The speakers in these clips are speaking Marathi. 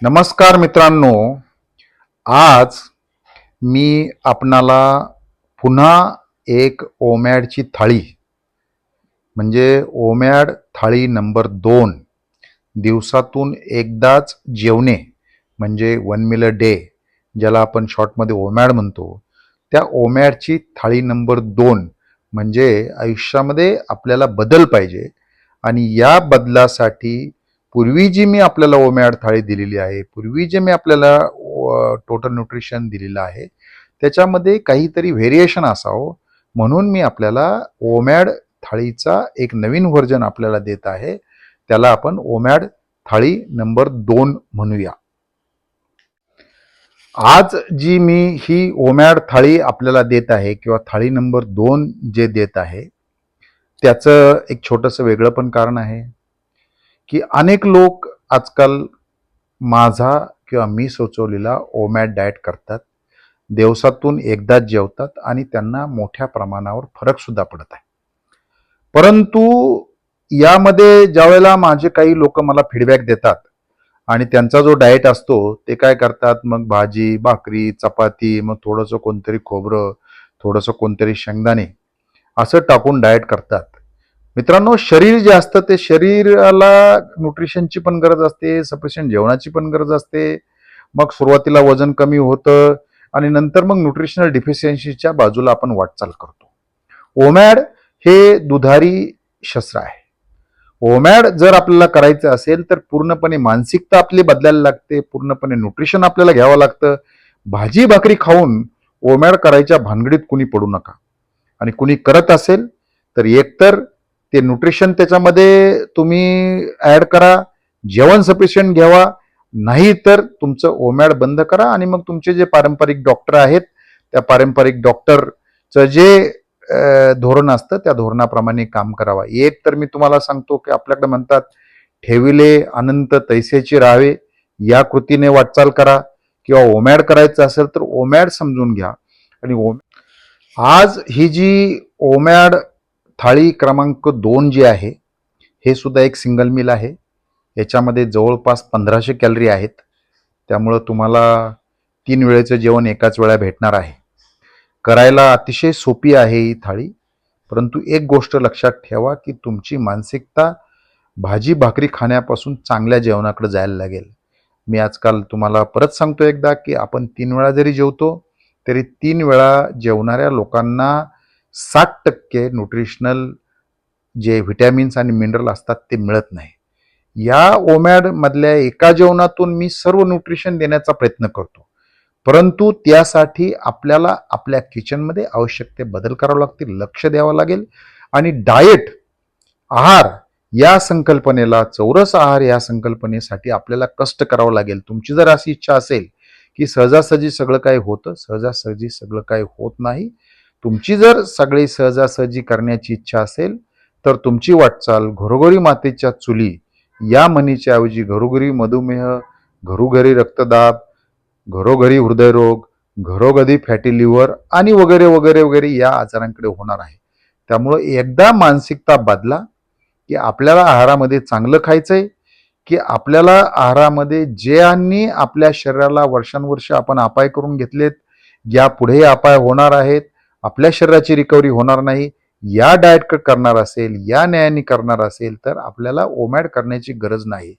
नमस्कार मित्रांनो, आज मी आपणाला पुन्हा एक ओमॅडची थाळी म्हणजे ओमॅड थाळी नंबर 2 दिवसातून एकदाच जेवणे म्हणजे 1 मील अ डे ज्याला आपण शॉर्टमध्ये ओमॅड म्हणतो, त्या ओमॅडची थाळी नंबर 2 म्हणजे आयुष्यामध्ये आपल्याला बदल पाहिजे आणि या बदलासाठी पूर्वी जी मी आपल्याला ओमॅड थाळी दिलेली आहे, पूर्वी जे मी आपल्याला टोटल न्यूट्रिशन दिलेलं आहे, त्याच्यामध्ये काहीतरी व्हेरिएशन असावं म्हणून मी आपल्याला ओमॅड थाळीचा एक नवीन व्हर्जन आपल्याला देत आहे. त्याला आपण ओमॅड थाळी नंबर 2 म्हणूया. आज जी मी ही ओमॅड थाळी आपल्याला देत आहे किंवा थाळी नंबर 2 जे देत आहे, त्याचं एक छोटंसं वेगळं पण कारण आहे की अनेक लोक आजकाल माझा किंवा मी सुचवलेला ओमॅड डाएट करतात. दिवसातून एकदाच जेवतात आणि त्यांना मोठ्या प्रमाणावर फरक सुद्धा पडत आहे. परंतु यामध्ये ज्यावेळेला माझे काही लोक मला फीडबॅक देतात आणि त्यांचा जो डाएट असतो ते काय करतात, मग भाजी भाकरी चपाती, मग थोडंसं कोणतरी खोबरं, थोडंसं कोणतरी शेंगदाणे असं टाकून डाएट करतात. मित्रांनो, शरीर जे असतं ते शरीराला न्यूट्रिशनची पण गरज असते, सफिशियंट जेवणाची पण गरज असते. मग सुरुवातीला वजन कमी होतं आणि नंतर मग न्यूट्रिशनल डिफिशियन्सीच्या बाजूला आपण वाटचाल करतो. ओमॅड हे दुधारी शस्त्र आहे. ओमॅड जर आपल्याला करायचं असेल तर पूर्णपणे मानसिकता आपली बदलायला लागते, पूर्णपणे न्यूट्रिशन आपल्याला घ्यावं लागतं. भाजी भाकरी खाऊन ओमॅड करायच्या भानगडीत कुणी पडू नका. आणि कुणी करत असेल तर एकतर ते न्यूट्रिशन त्याच्यामध्ये तुम्ही ॲड करा, जेवण सफिशियंट घ्यावा, नाही तर तुमचं ओमॅड बंद करा आणि मग तुमचे जे पारंपरिक डॉक्टर आहेत त्या पारंपरिक डॉक्टरचं जे धोरण असतं त्या धोरणाप्रमाणे काम करावा. एक तर मी तुम्हाला सांगतो की आपल्याकडे म्हणतात, ठेविले अनंत तैसेची राहावे, या कृतीने वाटचाल करा. किंवा ओमॅड करायचं असेल तर ओमॅड समजून घ्या. आणि आज ही जी ओमॅड थाळी क्रमांक 2 जी आहे, हे सुद्धा एक सिंगल मील आहे. याच्यामध्ये जवळपास 1500 कॅलरी आहेत. त्यामुळं तुम्हाला 3 वेळेचं जेवण एकाच वेळा भेटणार आहे. करायला अतिशय सोपी आहे ही थाळी. परंतु एक गोष्ट लक्षात ठेवा की तुमची मानसिकता भाजी भाकरी खाण्यापासून चांगल्या जेवणाकडे जायला लागेल. मी आजकाल तुम्हाला परत सांगतो एकदा की आपण 3 वेळा जरी जेवतो तरी 3 वेळा जेवणाऱ्या लोकांना 60% न्यूट्रिशनल जे व्हिटॅमिन्स आणि मिनरल असतात ते मिळत नाही. या ओमॅड मधल्या एका जेवणातून मी सर्व न्यूट्रिशन देण्याचा प्रयत्न करतो. परंतु त्यासाठी आपल्याला आपल्या किचनमध्ये आवश्यक ते बदल करावे लागतील, लक्ष द्यावं लागेल. आणि डाएट, आहार या संकल्पनेला, चौरस आहार या संकल्पनेसाठी आपल्याला कष्ट करावं लागेल. तुमची जर अशी इच्छा असेल की सहजासहजी सगळं काही होतं, सहजासहजी सगळं काही होत नाही. तुमची जर सगळी सहजासहजी करण्याची इच्छा असेल तर तुमची वाटचाल घरोघरी मातेच्या चुली या म्हणीच्या ऐवजी घरोघरी मधुमेह, घरोघरी रक्तदाब, घरोघरी हृदयरोग, घरोघरी फॅटी लिव्हर आणि वगैरे वगैरे वगैरे या आजारांकडे होणार आहे. त्यामुळं एकदा मानसिकता बदला की आपल्याला आहारामध्ये चांगलं खायचंय, की आपल्याला आहारामध्ये ज्यांनी आपल्या शरीराला वर्षानुवर्ष आपण अपाय करून घेतलेत, यापुढे अपाय होणार आहेत, आपल्या शरीराची रिकव्हरी होणार नाही, या डाएट करणार असेल, या न्यायाने करणार असेल तर आपल्याला ओमॅड करण्याची गरज नाही.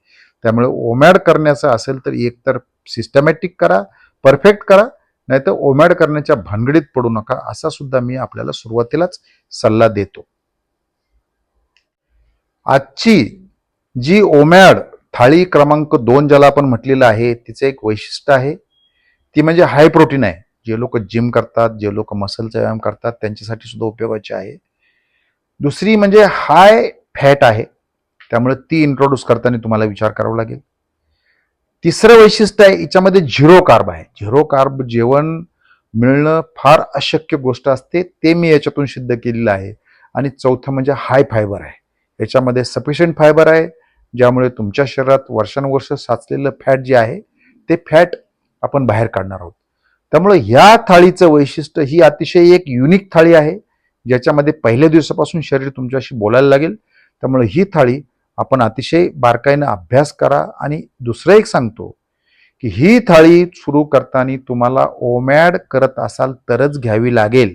त्यामुळे ओमॅड करण्याचं असेल तर एकतर सिस्टमॅटिक करा, परफेक्ट करा, नाहीतर ओमॅड करण्याच्या भानगडीत पडू नका, असा सुद्धा मी आपल्याला सुरुवातीलाच सल्ला देतो. आजची जी ओमॅड थाळी क्रमांक 2 ज्याला आपण म्हटलेलं आहे, तिचं एक वैशिष्ट्य आहे, ती म्हणजे हाय प्रोटीन आहे. जे लोक जिम करतात, जे लोक मसलचा व्यायाम करतात त्यांच्यासाठी सुद्धा उपयोगाची आहे. दुसरी म्हणजे हाय फॅट आहे, त्यामुळे ती इंट्रोड्यूस करताना तुम्हाला विचार करावा लागेल. तिसरं वैशिष्ट्य आहे, याच्यामध्ये झिरो कार्ब आहे. झिरो कार्ब जेवण मिळणं फार अशक्य गोष्ट असते, ते मी याच्यातून सिद्ध केलेलं आहे. आणि चौथं म्हणजे हाय फायबर आहे. याच्यामध्ये सफिशियंट फायबर आहे, ज्यामुळे तुमच्या शरीरात वर्षानुवर्ष साचलेलं फॅट जे आहे ते फॅट आपण बाहेर काढणार आहोत. त्यामुळे ह्या थाळीचं वैशिष्ट्य ही अतिशय एक युनिक थाळी आहे, ज्याच्यामध्ये पहिल्या दिवसापासून शरीर तुमच्याशी बोलायला लागेल. त्यामुळे ही थाळी आपण अतिशय बारकाईनं अभ्यास करा. आणि दुसरं एक सांगतो की ही थाळी सुरू करताना तुम्हाला ओमॅड करत असाल तरच घ्यावी लागेल.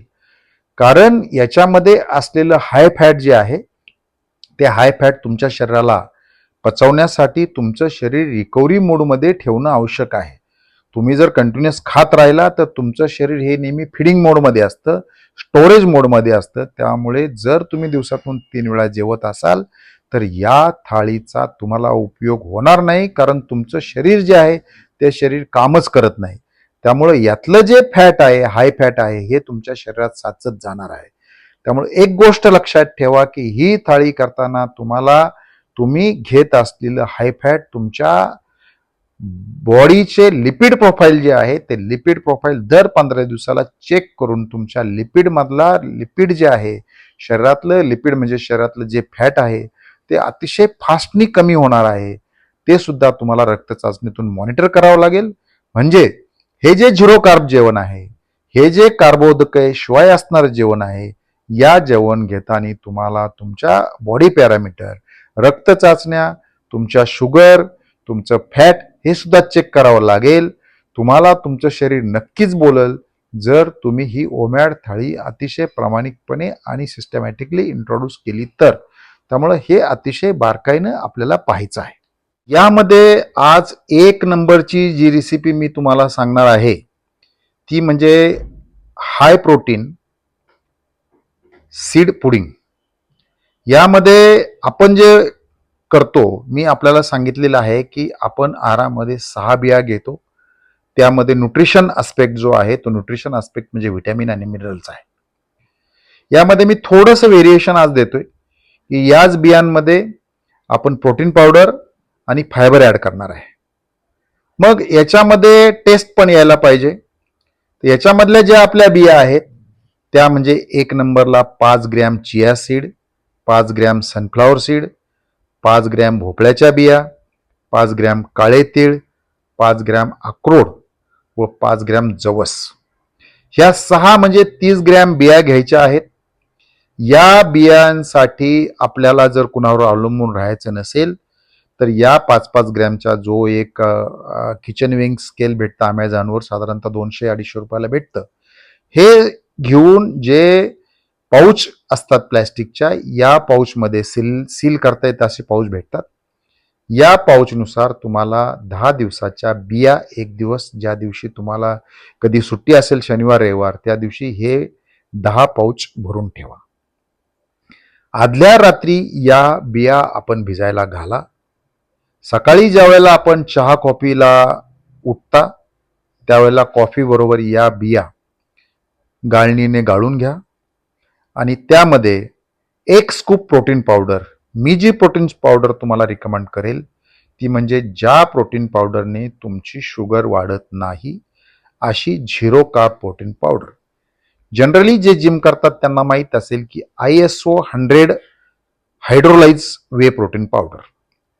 कारण याच्यामध्ये असलेलं हाय फॅट जे आहे ते हाय फॅट तुमच्या शरीराला पचवण्यासाठी तुमचं शरीर रिकव्हरी मोडमध्ये ठेवणं आवश्यक आहे. तुम्ही जर कंटिन्युअस खात राहिला तर तुमचं शरीर हे नेहमी फिडिंग मोडमध्ये असतं, स्टोरेज मोडमध्ये असतं. त्यामुळे जर तुम्ही दिवसातून 3 वेळा जेवत असाल तर या थाळीचा तुम्हाला उपयोग होणार नाही, कारण तुमचं शरीर जे आहे ते शरीर कामच करत नाही. त्यामुळे यातलं जे फॅट आहे, हाय फॅट आहे, हे तुमच्या शरीरात साचत जाणार आहे. त्यामुळे एक गोष्ट लक्षात ठेवा की ही थाळी करताना तुम्ही घेत असलेलं हाय फॅट तुमच्या बॉडीचे लिपिड प्रोफाईल जे आहे ते लिपिड प्रोफाईल दर 15 दिवसाला चेक करून तुमच्या लिपिड मधला लिपिड जे आहे, शरीरातलं लिपिड म्हणजे शरीरातलं जे फॅट आहे ते अतिशय फास्टनी कमी होणार आहे. ते सुद्धा तुम्हाला रक्त चाचणीतून मॉनिटर करावं लागेल. म्हणजे हे जे झिरो कार्ब जेवण आहे, हे जे कार्बोदके शिवाय असणारं जेवण आहे, या जेवण घेताना तुम्हाला तुमच्या बॉडी पॅरामीटर, रक्त चाचण्या, तुमच्या शुगर, तुमचं फॅट हे सुद्धा चेक करावं लागेल. तुम्हाला तुमचं शरीर नक्कीच बोलल जर तुम्ही ही ओमॅड थाळी अतिशय प्रामाणिकपणे आणि सिस्टमॅटिकली इंट्रोड्यूस केली तर. त्यामुळे हे अतिशय बारकाईनं आपल्याला पाहायचं आहे. यामध्ये आज 1 नंबरची जी रेसिपी मी तुम्हाला सांगणार आहे ती म्हणजे हाय प्रोटीन सीड पुडिंग. यामध्ये आपण जे करतो, मी आपल्याला सांगितलेलं आहे की आपण आहारामध्ये 6 बिया घेतो. त्यामध्ये न्यूट्रिशन आस्पेक्ट जो आहे तो न्यूट्रिशन आस्पेक्ट म्हणजे व्हिटॅमिन आणि मिनरल्स आहे. यामध्ये मी थोडंसं व्हेरिएशन आज देतोय की याच बियांमध्ये आपण प्रोटीन पावडर आणि फायबर ऍड करणार आहे. मग याच्यामध्ये टेस्ट पण यायला पाहिजे. याच्यामधल्या ज्या आपल्या बिया आहेत त्या म्हणजे 1 नंबरला 5 gram chia seed, 5 gram sunflower seed, 5 gram भोपळ्याच्या बिया, 5 ग्रॅम काळे तीळ, 5 ग्रॅम अक्रोड व 5 ग्रॅम जवस. ह्या 6 म्हणजे 30 ग्रॅम बिया घ्यायच्या आहेत. या बियांसाठी आपल्याला जर कुणावर अवलंबून राहायचं नसेल तर या 5-5 ग्रॅमचा जो एक किचन विंग स्केल भेटतं अमेझॉनवर, साधारणतः 200-250 रुपयाला भेटतं, हे घेऊन जे पाऊच असतात प्लॅस्टिकच्या, या पाऊचमध्ये सील करता येत असे पाऊच भेटतात. या पाऊचनुसार तुम्हाला 10 दिवसाच्या बिया, एक दिवस ज्या दिवशी तुम्हाला कधी सुट्टी असेल शनिवार रविवार त्या दिवशी हे 10 पाऊच भरून ठेवा. आदल्या रात्री या बिया आपण भिजायला घाला. सकाळी ज्या वेळेला आपण चहा कॉफीला उठता त्यावेळेला कॉफी बरोबर या बिया गाळणीने गाळून घ्या आणि त्यामध्ये 1 स्कूप प्रोटीन पावडर, मी जी प्रोटीन पावडर तुम्हाला रिकमेंड करेल ती म्हणजे ज्या प्रोटीन पावडरने तुमची शुगर वाढत नाही अशी झिरो कार्ब प्रोटीन पावडर. जनरली जे जिम करतात त्यांना माहीत असेल की ISO 100 हायड्रोलाइज वे प्रोटीन पावडर.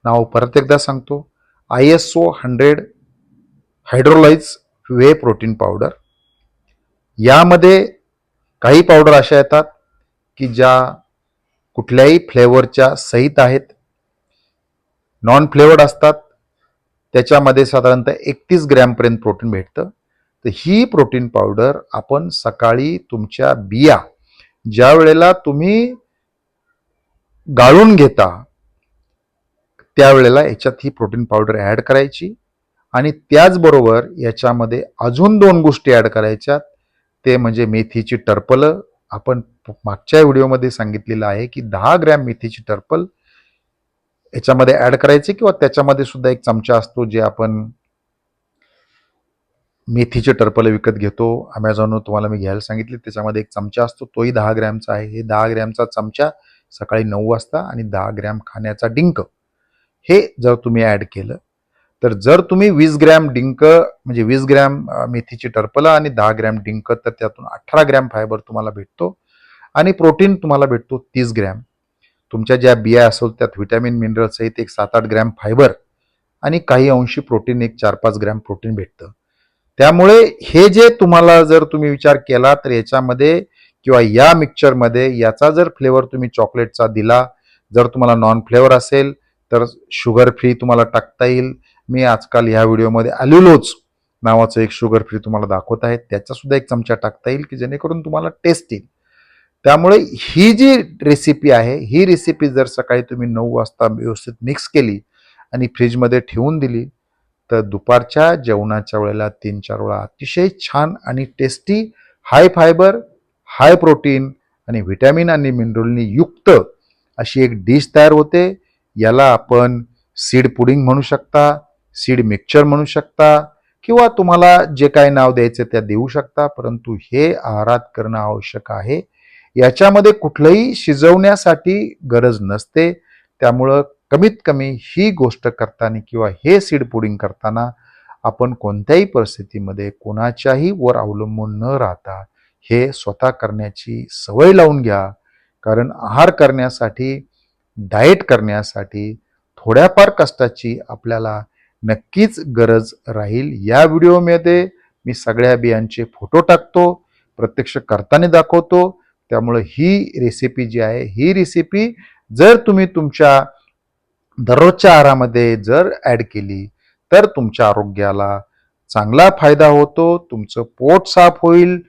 नाव परत एकदा सांगतो, ISO 100 हायड्रोलाइज वे प्रोटीन पावडर. यामध्ये काही पावडर अशा येतात की ज्या कुठल्याही फ्लेवरच्या सहित आहेत, नॉन फ्लेवर्ड असतात. त्याच्यामध्ये साधारणतः 31 ग्रॅमपर्यंत प्रोटीन भेटतं. तर ही प्रोटीन पावडर आपण सकाळी तुमच्या बिया ज्या वेळेला तुम्ही गाळून घेता त्यावेळेला याच्यात ही प्रोटीन पावडर ऍड करायची आणि त्याचबरोबर याच्यामध्ये अजून 2 गोष्टी ऍड करायच्यात. ते म्हणजे मेथीची टरफलं. आपण मागच्या व्हिडिओमध्ये सांगितलेलं आहे की 10 ग्रॅम मेथीची टरफल याच्यामध्ये ऍड करायची, किंवा त्याच्यामध्ये सुद्धा एक चमचा असतो जे आपण मेथीचे टरफल विकत घेतो अमेझॉनवर, तुम्हाला मी घ्यायला सांगितले, त्याच्यामध्ये एक चमचा असतो, तोही 10 ग्रॅमचा आहे. हे 10 ग्रॅमचा चमचा सकाळी 9 वाजता आणि 10 ग्रॅम खाण्याचा डिंक हे जर तुम्ही ऍड केलं तर जर तुम्ही 20 ग्रॅम डिंक म्हणजे 20 ग्रॅम मेथीची टरफल आणि 10 ग्रॅम डिंक, तर त्यातून 18 ग्रॅम फायबर तुम्हाला भेटतो आणि प्रोटीन तुम्हाला भेटतो 30 ग्रॅम. तुमच्या ज्या बिया असेल त्यात व्हिटॅमिन मिनरल सहित एक 7-8 ग्रॅम फायबर आणि काही अंशी प्रोटीन, एक 4-5 ग्रॅम प्रोटीन भेटतं. त्यामुळे हे जे तुम्हाला जर तुम्ही विचार केला तर याच्यामध्ये किंवा या मिक्सचरमध्ये याचा जर फ्लेवर तुम्ही चॉकलेटचा दिला, जर तुम्हाला नॉन फ्लेवर असेल तर शुगर फ्री तुम्हाला टाकता येईल मी आजकाल ह्या व्हिडिओमध्ये ॲल्युलोज नावाचं एक शुगर फ्री तुम्हाला दाखवत आहे. त्याचासुद्धा एक चमचा टाकता येईल की जेणेकरून तुम्हाला टेस्ट येईल. त्यामुळे ही जी रेसिपी आहे, ही रेसिपी जर सकाळी तुम्ही 9 वाजता व्यवस्थित मिक्स केली आणि फ्रीजमध्ये ठेवून दिली, तर दुपारच्या जेवणाच्या वेळेला 3-4 वेळा अतिशय छान आणि tasty, high fibre, high protein आणि व्हिटॅमिन आणि मिनरलनी युक्त अशी एक डिश तयार होते. याला आपण सीड पुडिंग म्हणू शकता, सीड मिक्सचर म्हणू शकता किंवा तुम्हाला जे काही नाव द्यायचं त्या देऊ शकता. परंतु हे आहारात करणं आवश्यक आहे. याच्यामध्ये कुठलंही शिजवण्यासाठी गरज नसते. त्यामुळं कमीत कमी ही गोष्ट करताना किंवा हे सीड पुडिंग करताना आपण कोणत्याही परिस्थितीमध्ये कोणाच्याही वर अवलंबून न राहता हे स्वतः करण्याची सवय लावून घ्या. कारण आहार करण्यासाठी, डाएट करण्यासाठी थोड्याफार कष्टाची आपल्याला नक्कीच गरज राहील. या व्हिडिओमध्ये मी सगळ्या बियांचे फोटो टाकतो, प्रत्यक्ष करताना दाखवतो. त्यामुळे ही रेसिपी जी आहे, ही रेसिपी जर तुम्ही तुमच्या दररोजच्या आहारामध्ये जर ॲड केली, तर तुमच्या आरोग्याला चांगला फायदा होतो. तुमचं पोट साफ होईल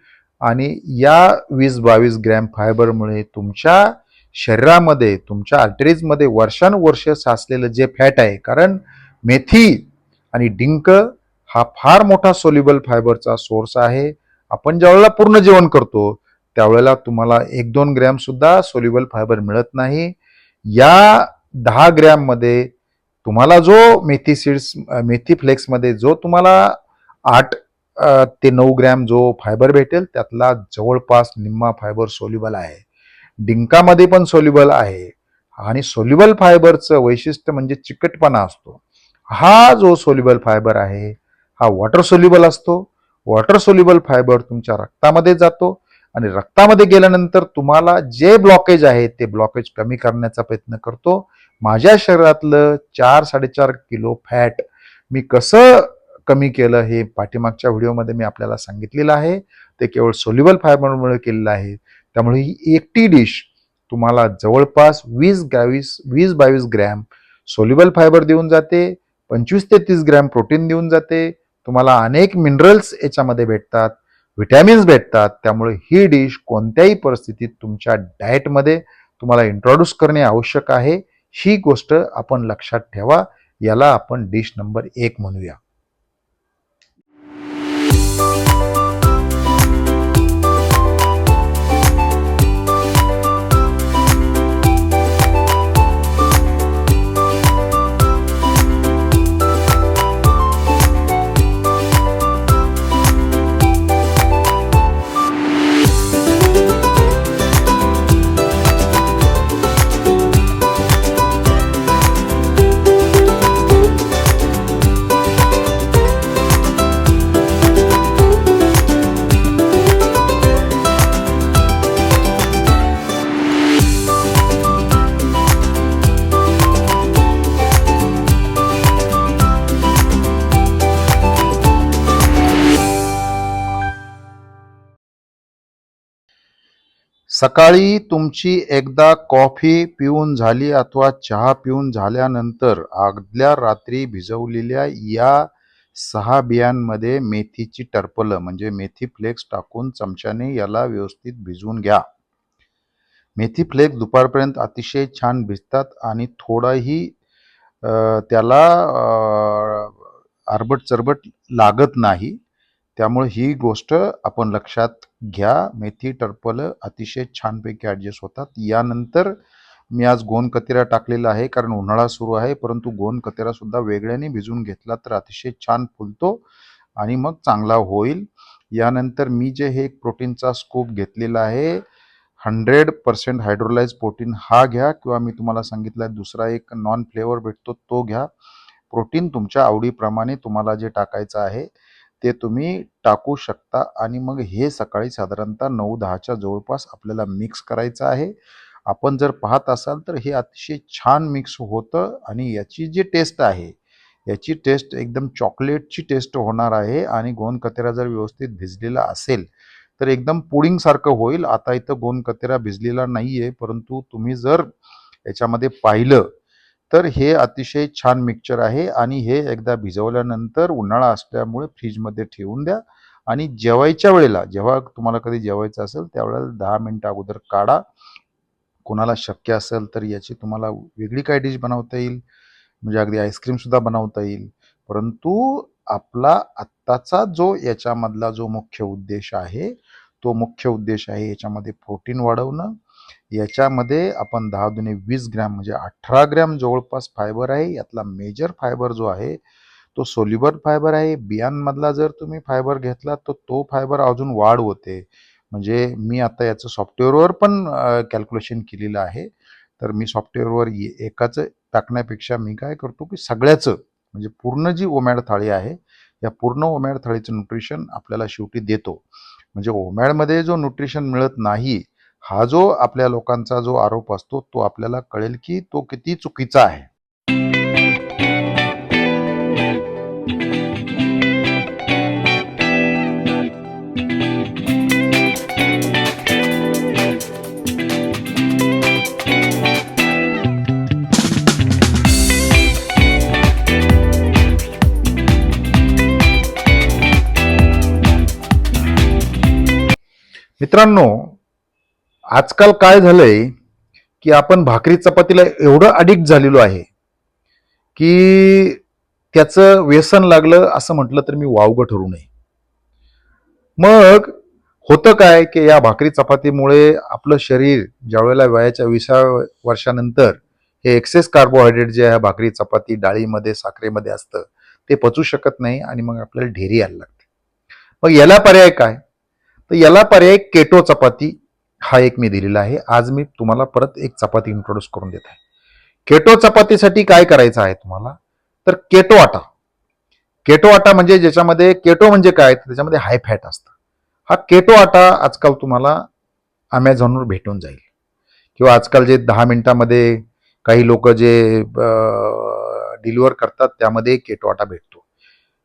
आणि या 20-22 ग्रॅम फायबरमुळे तुमच्या शरीरामध्ये, तुमच्या आर्टरीजमध्ये वर्षानुवर्ष साचलेलं जे फॅट आहे, कारण मेथी आणि डिंक हा फार मोठा सोल्युबल फायबरचा सोर्स आहे. आपण ज्यावेळेला पूर्ण जेवण करतो, त्यावेळेला तुम्हाला 1-2 ग्रॅम सुद्धा सोल्युबल फायबर मिळत नाही. या 10 ग्रॅममध्ये तुम्हाला जो मेथी फ्लेक्समध्ये जो तुम्हाला 8 ते 9 ग्रॅम जो फायबर भेटेल, त्यातला जवळपास निम्मा फायबर सोल्युबल आहे. डिंकामध्ये पण सोल्युबल आहे आणि सोल्युबल फायबरचं वैशिष्ट्य म्हणजे चिकटपणा असतो. हा जो सोल्युबल फायबर आहे, हा वॉटर सोल्युबल असतो. वॉटर सोल्युबल फायबर तुमच्या रक्तामध्ये जातो आणि रक्तामध्ये गेल्यानंतर तुम्हाला जे ब्लॉकेज आहे ते ब्लॉकेज कमी करण्याचा प्रयत्न करतो. माझ्या शरीरातलं 4-4.5 किलो फॅट मी कसं कमी केलं हे पाठीमागच्या व्हिडिओमध्ये मी आपल्याला सांगितलेलं आहे. ते केवळ सोल्युबल फायबरमुळे केलेलं आहे. त्यामुळे ही एकटी डिश तुम्हाला जवळपास 20-22 ग्रॅम सोल्युबल फायबर देऊन जाते, 25 ते 30 ग्रॅम प्रोटीन देऊन जाते. तुम्हाला अनेक मिनरल्स याच्यामध्ये भेटतात, व्हिटॅमिन्स भेटतात. त्यामुळे ही डिश कोणत्याही परिस्थितीत तुमच्या डाएटमध्ये तुम्हाला इंट्रोड्यूस करणे आवश्यक आहे. ही गोष्ट आपण लक्षात ठेवा. याला आपण डिश नंबर 1 म्हणूया. सकाळी तुमची एकदा कॉफी पिऊन झाली अथवा चहा पिऊन झाल्यानंतर आदल्या रात्री भिजवलेल्या या 6 बियांमध्ये मेथीची टरफलं म्हणजे मेथी फ्लेक्स टाकून चमच्याने याला व्यवस्थित भिजवून घ्या. मेथी फ्लेक्स दुपारपर्यंत अतिशय छान भिजतात आणि थोडाही त्याला आरबट चरबट लागत नाही. त्यामुळे ही गोष्ट आपण लक्षात घ्या. मेथी टरफलं अतिशय छानपैकी ॲडजस्ट होतात. यानंतर मी आज गोंद कतिरा टाकलेला आहे कारण उन्हाळा सुरू आहे, परंतु गोंद कतिरा सुद्धा वेगळ्याने भिजवून घेतला तर अतिशय छान फुलतो आणि मग चांगला होईल. यानंतर मी जे हे प्रोटीनचा स्कूप घेतलेला आहे, 100% हायड्रोलाइज प्रोटीन हा घ्या किंवा मी तुम्हाला सांगितलं दुसरा एक नॉन फ्लेवर भेटतो तो घ्या. प्रोटीन तुमच्या आवडीप्रमाणे तुम्हाला जे टाकायचं आहे ते तुम्ही टाकू शकता आणि मग हे सकाळी साधारणतः 9-10च्या जवळपास आपल्याला मिक्स करायचं आहे. आपण जर पाहत असाल तर हे अतिशय छान मिक्स होतं आणि याची जी टेस्ट आहे, याची टेस्ट एकदम चॉकलेटची टेस्ट होणार आहे आणि गोंद कतिरा जर व्यवस्थित भिजलेला असेल तर एकदम पुडिंगसारखं होईल. आता इथं गोंद कतिरा भिजलेला नाही आहे, परंतु तुम्ही जर याच्यामध्ये पाहिलं तर हे अतिशय छान मिक्सचर आहे आणि हे एकदा भिजवल्यानंतर उन्हाळा असल्यामुळे फ्रीजमध्ये ठेवून द्या आणि जेवायच्या वेळेला, जेव्हा तुम्हाला कधी जेवायचं असेल त्यावेळेला 10 मिनिटं अगोदर काढा. कोणाला शक्य असेल तर याची तुम्हाला वेगळी काय डिश बनवता येईल, म्हणजे अगदी आईस्क्रीमसुद्धा बनवता येईल. परंतु आपला आत्ताचा जो याच्यामधला जो मुख्य उद्देश आहे, तो मुख्य उद्देश आहे याच्यामध्ये प्रोटीन वाढवणं. याच्यामध्ये आपण 10 दुने 20 ग्रॅम म्हणजे 18 ग्रॅम जवळपास फायबर आहे. यातला मेजर फायबर जो आहे तो सोल्युबल फायबर आहे. बियांमधला जर तुम्ही फायबर घेतला तर तो फायबर अजून वाढ होते. म्हणजे मी आता याचं सॉफ्टवेअरवर पण कॅल्क्युलेशन केलेलं आहे. तर मी सॉफ्टवेअरवर एकाचं टाकण्यापेक्षा मी काय करतो की सगळ्याचं, म्हणजे पूर्ण जी ओमॅड थाळी आहे या पूर्ण ओमॅड थाळीचं न्यूट्रिशन आपल्याला शेवटी देतो. म्हणजे ओमॅडमध्ये जो न्यूट्रिशन मिळत नाही, हा जो आपल्या लोकांचा जो आरोप असतो तो आपल्याला कळेल की तो किती चुकीचा आहे. मित्रांनो, आजकाल काय झालंय की आपण भाकरी चपातीला एवढं अडिक्ट झालेलो आहे की त्याचं व्यसन लागलं असं म्हटलं तर मी वावगं ठरू नये. मग होतं काय की या भाकरी चपातीमुळे आपलं शरीर ज्यावेळेला वयाच्या 20व्या वर्षानंतर हे एक्सेस कार्बोहायड्रेट जे आहे भाकरी चपाती डाळीमध्ये साखरेमध्ये असतं ते पचू शकत नाही आणि मग आपल्याला ढेरी यायला लागते. मग याला पर्याय काय? तर याला पर्याय केटो चपाती हा एक मी दिलेला आहे. आज मी तुम्हाला परत एक चपाती इंट्रोड्यूस करून देत आहे. केटो चपातीसाठी काय करायचं आहे तुम्हाला, तर केटो आटा. केटो आटा म्हणजे ज्याच्यामध्ये केटो म्हणजे काय, त्याच्यामध्ये हाय फॅट असतं. हा केटो आटा आजकाल तुम्हाला अमेझॉनवर भेटून जाईल किंवा आजकाल जे 10 मिनिटामध्ये काही लोक जे डिलिव्हर करतात त्यामध्ये केटो आटा भेटतो.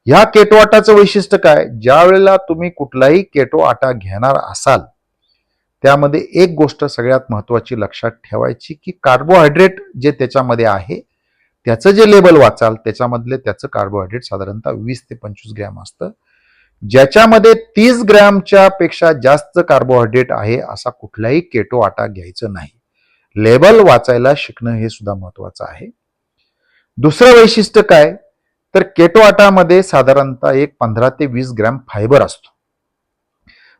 ह्या केटो आटाचं वैशिष्ट्य काय, ज्या वेळेला तुम्ही कुठलाही केटो आटा घेणार असाल त्यामध्ये एक गोष्ट सगळ्यात महत्वाची लक्षात ठेवायची की कार्बोहायड्रेट जे त्याच्यामध्ये आहे त्याचं जे लेबल वाचाल त्याच्यामधले त्याचं कार्बोहायड्रेट साधारणतः 20 ते 25 ग्रॅम असतं. ज्याच्यामध्ये 30 ग्रॅमच्या पेक्षा जास्त कार्बोहायड्रेट आहे असा कुठलाही केटो आटा घ्यायचं नाही. लेबल वाचायला शिकणं हे सुद्धा महत्वाचं आहे. दुसरं वैशिष्ट्य काय, तर केटो आटामध्ये साधारणतः एक 15 ते 20 ग्रॅम फायबर असतो.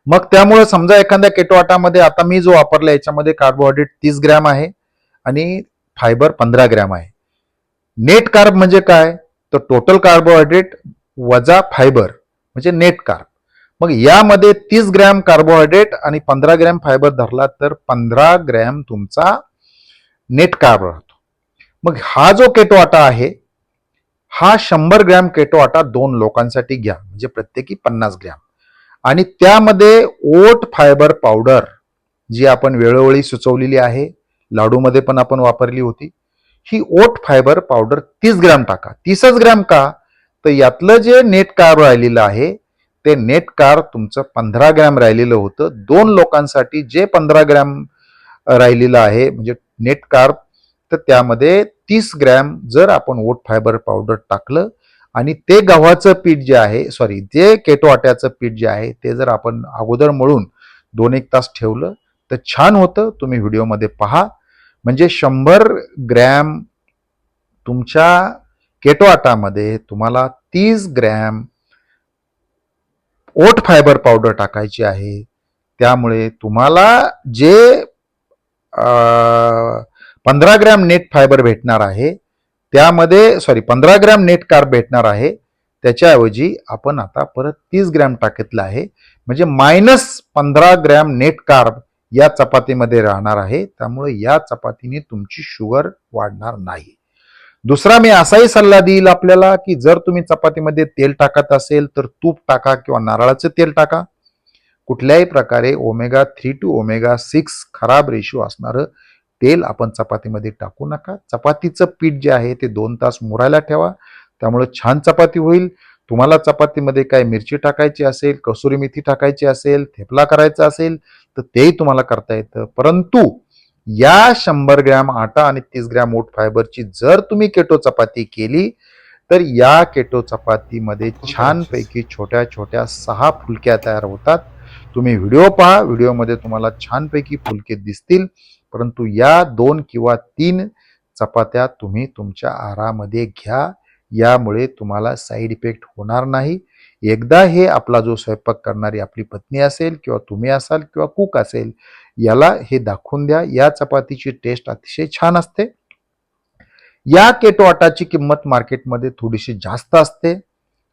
मग त्यामुळे समजा एखाद्या केटो आटामध्ये आता मी जो वापरला याच्यामध्ये कार्बोहायड्रेट 30 ग्रॅम आहे आणि फायबर 15 ग्रॅम आहे. नेट कार्ब म्हणजे काय, तर टोटल कार्बोहायड्रेट वजा फायबर म्हणजे नेट कार्ब. मग यामध्ये 30 ग्रॅम कार्बोहायड्रेट आणि 15 ग्रॅम फायबर धरला तर 15 ग्रॅम तुमचा नेट कार्ब राहतो. मग हा जो केटो आटा आहे हा 100 ग्रॅम केटो आटा 2 लोकांसाठी घ्या, म्हणजे प्रत्येकी 50 ग्रॅम. आणि त्यामध्ये ओट फायबर पावडर जी आपण वेळोवेळी सुचवलेली आहे, लाडूमध्ये पण आपण वापरली होती, ही ओट फायबर पावडर 30 ग्रॅम टाका. 30 ग्रॅम का, तर यातलं जे नेट कार्ब राहिलेलं आहे ते नेट कार्ब तुमचं 15 ग्रॅम राहिलेलं होतं. 2 लोकांसाठी जे 15 ग्रॅम राहिलेलं आहे म्हणजे नेट कार्ब, तर त्यामध्ये 30 ग्रॅम जर आपण ओट फायबर पावडर टाकलं आणि ते गव्हाचं पीठ जे आहे ते केटो आट्याचं पीठ जे आहे ते जर आपण अगोदर मळून 2-1 तास ठेवलं तर छान होतं. तुम्ही व्हिडिओमध्ये पहा. म्हणजे 100 ग्रॅम तुमच्या केटो आटामध्ये तुम्हाला 30 ग्रॅम ओट फायबर पावडर टाकायची आहे. त्यामुळे तुम्हाला जे 15 ग्रॅम नेट फायबर भेटणार आहे त्यामध्ये 15 ग्रॅम नेट कार्ब भेटणार आहे, त्याच्याऐवजी आपण आता परत 30 ग्रॅम टाकलेलं आहे. म्हणजे -15 ग्रॅम नेट कार्ब या चपातीमध्ये राहणार आहे. त्यामुळे या चपातीने तुमची शुगर वाढणार नाही. दुसरा मी असाही सल्ला देईल आपल्याला की जर तुम्ही चपातीमध्ये तेल टाकत असेल तर तूप टाका किंवा नारळाचं तेल टाका. कुठल्याही प्रकारे ओमेगा 3 टू ओमेगा 6 खराब रेशो असणारं तेल आपण चपातीमध्ये टाकू नका. चपातीचं पीठ जे आहे ते 2 तास मुरायला ठेवा, त्यामुळे छान चपाती होईल. तुम्हाला चपातीमध्ये काय मिरची टाकायची असेल, कसुरी मेथी टाकायची असेल, थेपला करायचा असेल तर तेही तुम्हाला करता येतं. परंतु या 100 ग्रॅम आटा आणि 30 ग्रॅम ओट फायबरची जर तुम्ही केटो चपाती केली तर या केटो चपातीमध्ये छानपैकी छोट्या छोट्या 6 फुलक्या तयार होतात. तुम्ही व्हिडिओ पहा, व्हिडिओमध्ये तुम्हाला छानपैकी फुलके दिसतील. परंतु या 2 किंवा 3 चपात्या तुम्ही तुमच्या आहारामध्ये घ्या. यामुळे तुम्हाला साईड इफेक्ट होणार नाही. एकदा हे आपला जो स्वयंपाक करणारी आपली पत्नी असेल किंवा तुम्ही असाल किंवा कुक असेल, याला हे दाखवून द्या. या चपातीची टेस्ट अतिशय छान असते. या केटो आटाची किंमत मार्केटमध्ये थोडीशी जास्त असते,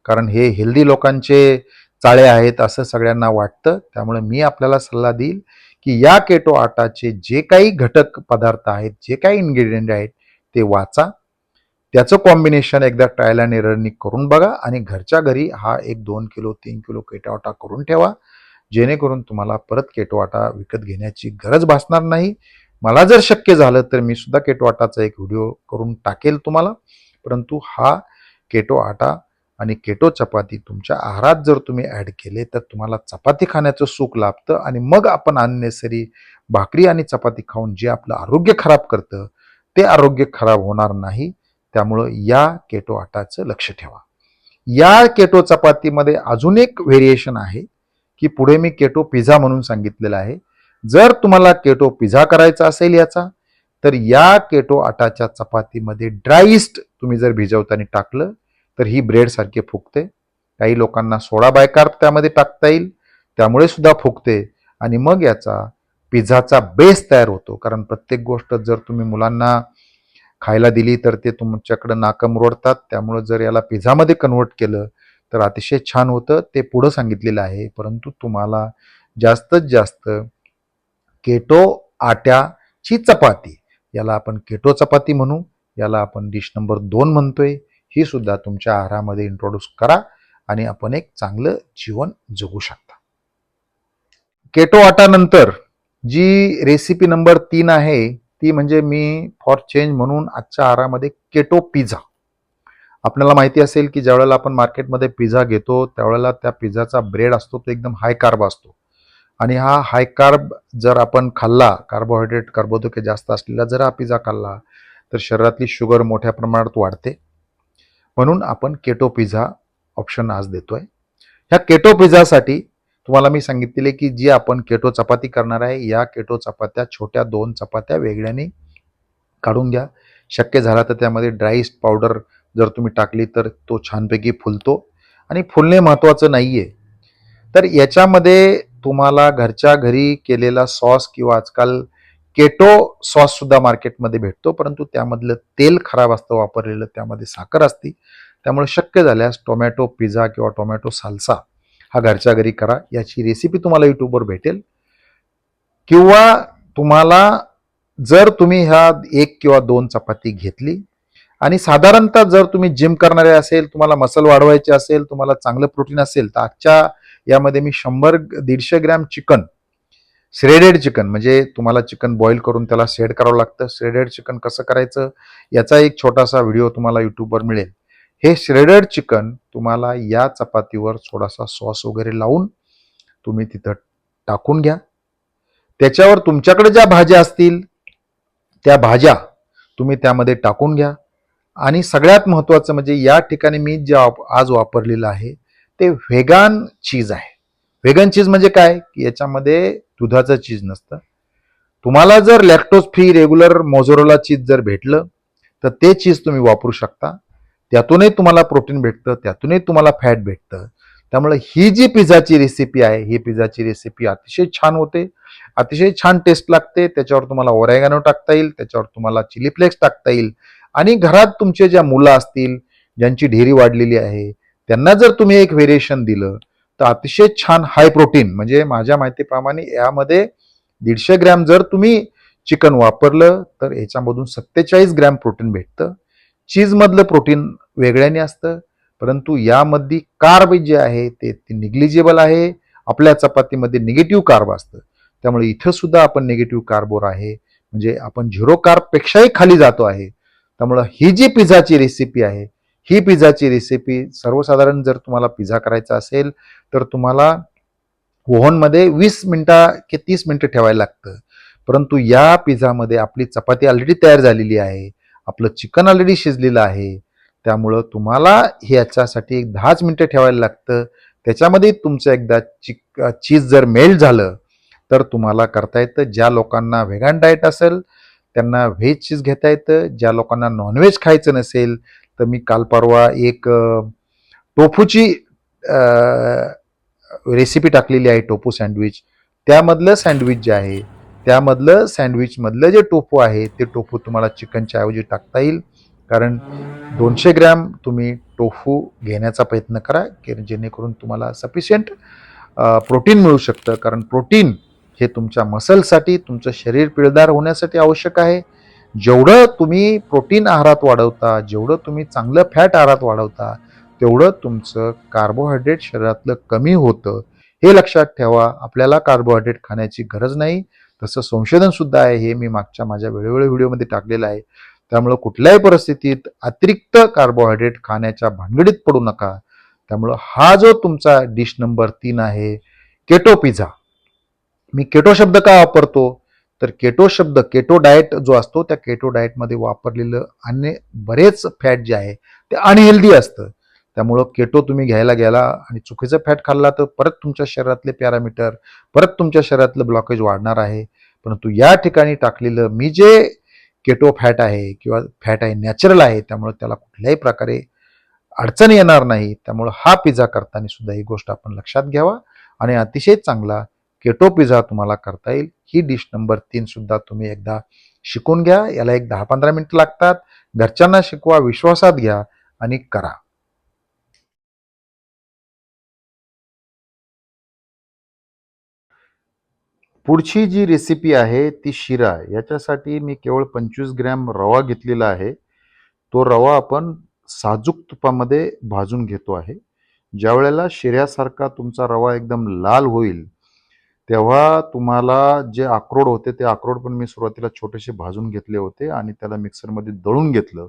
कारण हे हेल्दी लोकांचे चाळे आहेत असं सगळ्यांना वाटतं. त्यामुळे मी आपल्याला सल्ला देईल की या केटो आटाचे जे काही घटक पदार्थ आहेत, जे काही इन्ग्रेडियंट आहेत ते वाचा. त्याचं कॉम्बिनेशन एकदा ट्रायल अँड एररनी करून बघा आणि घरच्या घरी हा 1-2 किलो 3 किलो केटो आटा करून ठेवा, जेणेकरून तुम्हाला परत केटो आटा विकत घेण्याची गरज भासणार नाही. मला जर शक्य झालं तर मी सुद्धा केटो आटाचा एक व्हिडिओ करून टाकेल तुम्हाला. परंतु हा केटो आटा आणि केटो चपाती तुमच्या आहारात जर तुम्ही ॲड केले तर तुम्हाला चपाती खाण्याचं सुख लाभतं आणि मग आपण अननेसरी भाकरी आणि चपाती खाऊन जे आपलं आरोग्य खराब करतं ते आरोग्य खराब होणार नाही. त्यामुळं या केटो आटाचं लक्ष ठेवा. या केटो चपातीमध्ये अजून एक व्हेरिएशन आहे की पुढे मी केटो पिझ्झा म्हणून सांगितलेलं आहे. जर तुम्हाला केटो पिझ्झा करायचा असेल याचा, तर या केटो आटाच्या चपातीमध्ये ड्राय इस्ट तुम्ही जर भिजवताना टाकलं तर ही ब्रेड सारखे फुगते. काही लोकांना सोडा बायकार्ब त्यामध्ये टाकता येईल, त्यामुळे सुद्धा फुगते आणि मग याचा पिझ्झाचा बेस तयार होतो. कारण प्रत्येक गोष्ट जर तुम्ही मुलांना खायला दिली तर ते तुमच्याकडं नाकं मुरडतात. त्यामुळे जर याला पिझ्झामध्ये कन्व्हर्ट केलं तर अतिशय छान होतं. ते पुढं सांगितलेलं आहे. परंतु तुम्हाला जास्तीत जास्त केटो आट्याची चपाती, याला आपण केटो चपाती म्हणू, याला आपण डिश नंबर 2 म्हणतोय, ही सुद्धा तुमच्या आहारामध्ये इंट्रोड्यूस करा आणि आपण एक चांगलं जीवन जगू शकता. केटो आटा नंतर जी रेसिपी नंबर 3 आहे ती म्हणजे मी फॉर चेंज म्हणून आजच्या आहारामध्ये केटो पिझ्झा. आपल्याला माहिती असेल की ज्यावेळेला आपण मार्केटमध्ये पिझ्झा घेतो त्यावेळेला त्या पिझ्झाचा ब्रेड असतो तो एकदम हाय कार्ब असतो आणि हा हाय कार्ब जर आपण खाल्ला, कार्बोहायड्रेट कर्बोदके जास्त असलेला जर हा पिझ्झा खाल्ला तर शरीरातली शुगर मोठ्या प्रमाणात वाढते. म्हणून आपण केटो पिझ्झा ऑप्शन आज देतोय. ह्या केटो पिझ्झासाठी तुम्हाला मी सांगितलेले की जी आपण केटो चपाती करणार आहे, या केटो चपात्या छोट्या 2 चपात्या वेगळ्याने काढून घ्या. शक्य झाला तर त्यामध्ये ड्राय ईस्ट पावडर जर तुम्ही टाकली तर तो छानपैकी फुलतो आणि फुलणे महत्त्वाचं नाही आहे. तर याच्यामध्ये तुम्हाला घरच्या घरी केलेला सॉस किंवा आजकाल केटो सॉससुद्धा मार्केटमध्ये भेटतो, परंतु त्यामधलं तेल खराब असतं वापरलेलं, त्यामध्ये साखर असते. त्यामुळे शक्य झाल्यास टोमॅटो पिझ्झा किंवा टोमॅटो साल्सा हा घरच्या घरी करा. याची रेसिपी तुम्हाला यूट्यूबवर भेटेल. किंवा तुम्हाला जर तुम्ही ह्या 1 किंवा 2 चपाती घेतली आणि साधारणतः जर तुम्ही जिम करणारे असेल, तुम्हाला मसल वाढवायचे असेल, तुम्हाला चांगलं प्रोटीन असेल तर आजच्या यामध्ये मी 100-150 ग्रॅम चिकन, श्रेडेड चिकन, म्हणजे तुम्हाला चिकन बॉईल करून त्याला शेड करावं लागतं. श्रेडेड चिकन कसं करायचं याचा एक छोटासा व्हिडिओ तुम्हाला यूट्यूबवर मिळेल. हे श्रेडेड चिकन तुम्हाला या चपातीवर थोडासा सॉस वगैरे लावून तुम्ही तिथं टाकून घ्या. त्याच्यावर तुमच्याकडे ज्या भाज्या असतील त्या भाज्या तुम्ही त्यामध्ये टाकून घ्या आणि सगळ्यात महत्त्वाचं म्हणजे या ठिकाणी मी जे आज वापरलेलं आहे ते व्हेगन चीज आहे. व्हेगन चीज म्हणजे काय की याच्यामध्ये दुधाचं चीज नसतं. तुम्हाला जर लॅक्टोज फ्री रेग्युलर मोझोरेला चीज जर भेटलं तर ते चीज तुम्ही वापरू शकता. त्यातूनही तुम्हाला प्रोटीन भेटतं, त्यातूनही तुम्हाला फॅट भेटतं. त्यामुळे ही जी पिझ्झाची रेसिपी आहे, ही पिझ्झाची रेसिपी अतिशय छान होते, अतिशय छान टेस्ट लागते. त्याच्यावर तुम्हाला ओरेगानो टाकता येईल, त्याच्यावर तुम्हाला चिली फ्लेक्स टाकता येईल आणि घरात तुमचे ज्या मुलं असतील, ज्यांची ढेरी वाढलेली आहे, त्यांना जर तुम्ही एक व्हेरिएशन दिलं तर अतिशय छान हाय प्रोटीन, म्हणजे माझ्या माहितीप्रमाणे यामध्ये 150 ग्रॅम जर तुम्ही चिकन वापरलं तर याच्यामधून 47 ग्रॅम प्रोटीन भेटतं. चीजमधलं प्रोटीन वेगळ्याने असतं, परंतु यामध्ये कार्ब जे आहे ते निग्लिजिबल आहे. आपल्या चपातीमध्ये निगेटिव्ह कार्ब असतं, त्यामुळे इथं सुद्धा आपण निगेटिव्ह कार्बवर आहे, म्हणजे आपण 0 कार्बपेक्षाही खाली जातो आहे. त्यामुळं ही जी पिझ्झाची रेसिपी आहे, ही पिझ्झाची रेसिपी सर्वसाधारण जर तुम्हाला पिझ्झा करायचा असेल तर तुम्हाला ओव्हनमध्ये 20 मिनिटं की 30 मिनिटं ठेवायला लागतं. परंतु या पिझ्झामध्ये आपली चपाती ऑलरेडी तयार झालेली आहे, आपलं चिकन ऑलरेडी शिजलेलं आहे. त्यामुळं तुम्हाला ह्याच्यासाठी एक 10च मिनिटं ठेवायला लागतं. त्याच्यामध्ये तुमचं एकदा चीज जर मेल्ट झालं तर तुम्हाला करता येतं. ज्या लोकांना व्हेगन डाएट असेल त्यांना व्हेज चीज घेता येतं. ज्या लोकांना नॉनव्हेज खायचं नसेल तर मी काल परवा एक टोफूची रेसिपी टाकलेली आहे, टोफू सँडविच. त्यामधलं सँडविच जे आहे, त्यामधलं सँडविचमधलं जे टोफू आहे ते टोफू तुम्हाला चिकनच्या ऐवजी टाकता येईल. कारण 200 ग्रॅम तुम्ही टोफू घेण्याचा प्रयत्न करा की जेणेकरून तुम्हाला सफिशियंट प्रोटीन मिळू शकतं. कारण प्रोटीन हे तुमच्या मसलसाठी, तुमचं शरीर पिळदार होण्यासाठी आवश्यक आहे. जेवढं तुम्ही प्रोटीन आहारात वाढवता, जेवढं तुम्ही चांगलं फॅट आहारात वाढवता, तेवढं तुमचं कार्बोहायड्रेट शरीरातलं कमी होतं. हे लक्षात ठेवा. आपल्याला कार्बोहायड्रेट खाण्याची गरज नाही. तसं संशोधन सुद्धा आहे, हे मी मागच्या माझ्या वेगवेगळ्या व्हिडिओमध्ये टाकलेलं आहे. त्यामुळं कुठल्याही परिस्थितीत अतिरिक्त कार्बोहायड्रेट खाण्याच्या भानगडीत पडू नका. त्यामुळं हा जो तुमचा डिश नंबर 3 आहे, केटो पिझ्झा. मी केटो शब्द का वापरतो तर केटो शब्द, केटो डाएट जो असतो त्या केटो डाएटमध्ये वापरलेलं अन्य बरेच फॅट जे आहे ते अनहेल्दी असतं. त्यामुळं केटो तुम्ही घ्यायला गेला आणि चुकीचं फॅट खाल्ला तर परत तुमच्या शरीरातले पॅरामीटर, परत तुमच्या शरीरातलं ब्लॉकेज वाढणार आहे. परंतु या ठिकाणी टाकलेलं मी जे केटो फॅट आहे किंवा फॅट आहे नॅचरल आहे, त्यामुळे त्याला कुठल्याही प्रकारे अडचण येणार नाही. त्यामुळं हा पिझ्झा करताना सुद्धा ही गोष्ट आपण लक्षात घ्यावा आणि अतिशय चांगला केटो पिझ्झा तुम्हाला करता येईल. ही डिश नंबर 3 सुद्धा तुम्ही एकदा शिकून घ्या. याला एक 10-15 मिनिटं लागतात. घरच्यांना शिकवा, विश्वासात घ्या आणि करा. पुढची जी रेसिपी आहे ती शिरा. याच्यासाठी मी केवळ 25 ग्रॅम रवा घेतलेला आहे. तो रवा आपण साजूक तुपामध्ये भाजून घेतो आहे. ज्या वेळेला शिऱ्यासारखा तुमचा रवा एकदम लाल होईल तेव्हा तुम्हाला जे अक्रोड होते ते अक्रोड पण मी सुरुवातीला छोटेसे भाजून घेतले होते आणि त्याला मिक्सरमध्ये दळून घेतलं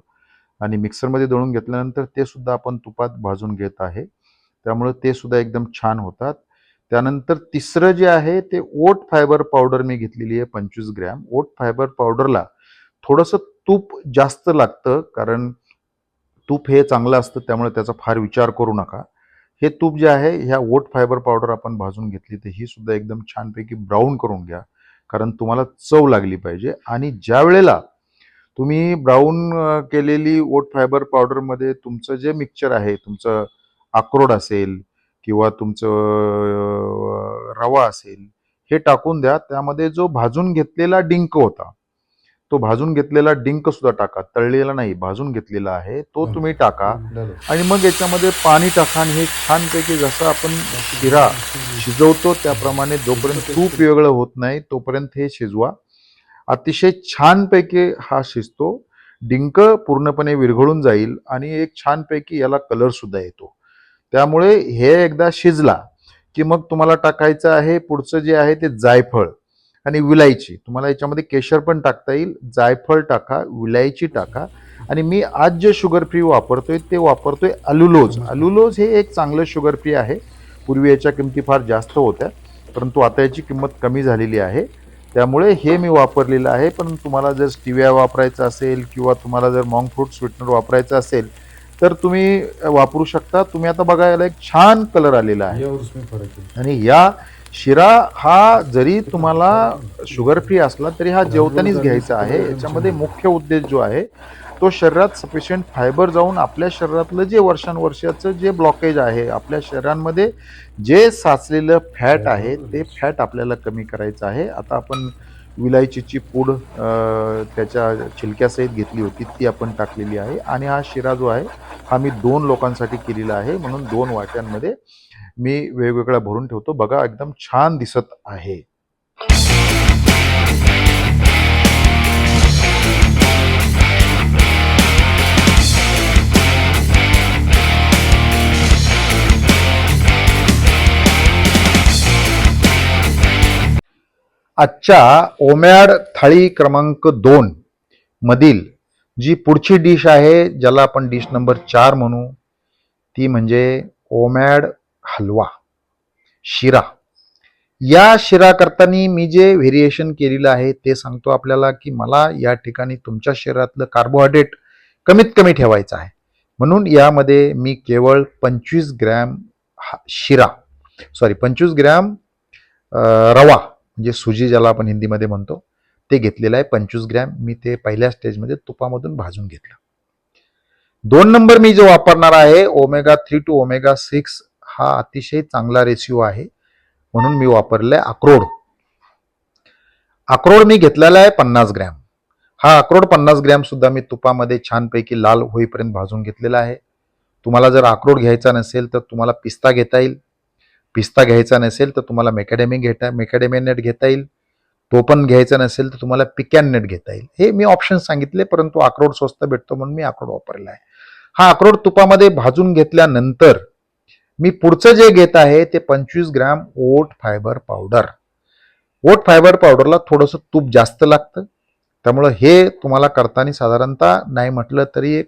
आणि मिक्सरमध्ये दळून घेतल्यानंतर ते सुद्धा आपण तुपात भाजून घेत आहे. त्यामुळे ते सुद्धा एकदम छान होतात. त्यानंतर तिसरं जे आहे ते ओट फायबर पावडर मी घेतलेली आहे 25 ग्रॅम. ओट फायबर पावडरला थोडंसं तूप जास्त लागतं, कारण तूप हे चांगलं असतं त्यामुळे त्याचा फार विचार करू नका. हे तूप जे आहे ह्या ओट फायबर पावडर आपण भाजून घेतली तर ही सुद्धा एकदम छानपैकी ब्राऊन करून घ्या, कारण तुम्हाला चव लागली पाहिजे. आणि ज्या वेळेला तुम्ही ब्राऊन केलेली ओट फायबर पावडरमध्ये तुमचं जे मिक्सचर आहे, तुमचं अक्रोड असेल किंवा तुमचं रवा असेल, हे टाकून द्या. त्यामध्ये जो भाजून घेतलेला डिंक होता, तो भाजून घेतलेला डिंक सुद्धा टाका. तळलेला नाही, भाजून घेतलेला आहे तो तुम्ही टाका आणि मग याच्यामध्ये पाणी टाका आणि हे छानपैकी जसं आपण शिरा शिजवतो त्याप्रमाणे जोपर्यंत तूप वेगळं होत नाही तोपर्यंत हे शिजवा. अतिशय छानपैकी हा शिजतो. डिंक पूर्णपणे विरघळून जाईल आणि एक छानपैकी याला कलर सुद्धा येतो. त्यामुळे हे एकदा शिजला की मग तुम्हाला टाकायचं आहे पुढचं जे आहे ते जायफळ आणि विलायची. तुम्हाला याच्यामध्ये केशर पण टाकता येईल. जायफळ टाका, विलायची टाका. आणि मी आज जे शुगर फ्री वापरतोय ते वापरतोय अलुलोज. अलुलोज हे एक चांगलं शुगर फ्री आहे. पूर्वी याच्या किमती फार जास्त होत्या, परंतु आता याची किंमत कमी झालेली आहे. त्यामुळे हे मी वापरलेलं आहे. पण तुम्हाला जर स्टिविया वापरायचं असेल किंवा तुम्हाला जर मॉन्क फ्रूट स्वीटनर वापरायचं असेल तर तुम्ही वापरू शकता. तुम्ही आता बघा याला एक छान कलर आलेला आहे. आणि या शिरा हा जरी तुम्हाला शुगर फ्री असला तरी हा जेवतानीच घ्यायचा आहे. याच्यामध्ये मुख्य उद्देश जो आहे तो शरीरात सफिशियंट फायबर जाऊन आपल्या शरीरातलं जे वर्षानुवर्षाचं जे ब्लॉकेज आहे, आपल्या शरीरांमध्ये जे साचलेलं फॅट आहे ते फॅट आपल्याला कमी करायचं आहे. आता आपण विलायचीची पूड त्याच्या छिलक्यासहित घेतली होती, ती आपण टाकलेली आहे. आणि हा शिरा जो आहे हा मी 2 लोकांसाठी केलेला आहे, म्हणून 2 वाट्यांमध्ये मी वेगवेगळा भरून ठेवतो. बघा एकदम छान दिसत आहे. आजच्या ओमॅड थाळी क्रमांक 2 मधील जी पुढची डिश आहे, ज्याला आपण डिश नंबर 4 म्हणू, ती म्हणजे ओमॅड हलवा, शिरा. या शिरा करताना मी जे व्हेरिएशन केलेलं आहे ते सांगतो आपल्याला, की मला या ठिकाणी तुमच्या शरीरातलं कार्बोहायड्रेट कमीत कमी ठेवायचं आहे. म्हणून यामध्ये मी केवळ 25 ग्रॅम शिरा, 25 ग्रॅम रवा म्हणजे सुजी ज्याला आपण हिंदीमध्ये म्हणतो ते घेतलेलं आहे. 25 ग्रॅम मी ते पहिल्या स्टेजमध्ये तुपामधून भाजून घेतलं. 2 नंबर मी जो वापरणार आहे ओमेगा 3 टू ओमेगा 6 हा अतिशय चांगला रेशिओ आहे, म्हणून मी वापरलाय अक्रोड. अक्रोड मी घेतलेला आहे 50 ग्रॅम. हा अक्रोड 50 ग्रॅम सुद्धा मी तुपामध्ये छानपैकी लाल होईपर्यंत भाजून घेतलेला आहे. तुम्हाला जर अक्रोड घ्यायचा नसेल तर तुम्हाला पिस्ता घेता येईल. पिस्ता घ्यायचा नसेल तर तुम्हाला मेकॅडेमिया नट घेता येईल. तो पण घ्यायचा नसेल तर तुम्हाला पिकॅन नट घेता येईल. हे मी ऑप्शन सांगितले, परंतु अक्रोड स्वस्त भेटतो म्हणून मी अक्रोड वापरलेला आहे. हा अक्रोड तुपामध्ये भाजून घेतल्यानंतर मी पुढचं जे घेत आहे ते 25 ग्रॅम ओट फायबर पावडर. ओट फायबर पावडरला थोडंसं तूप जास्त लागतं, त्यामुळं हे तुम्हाला करताना साधारणतः नाही म्हटलं तरी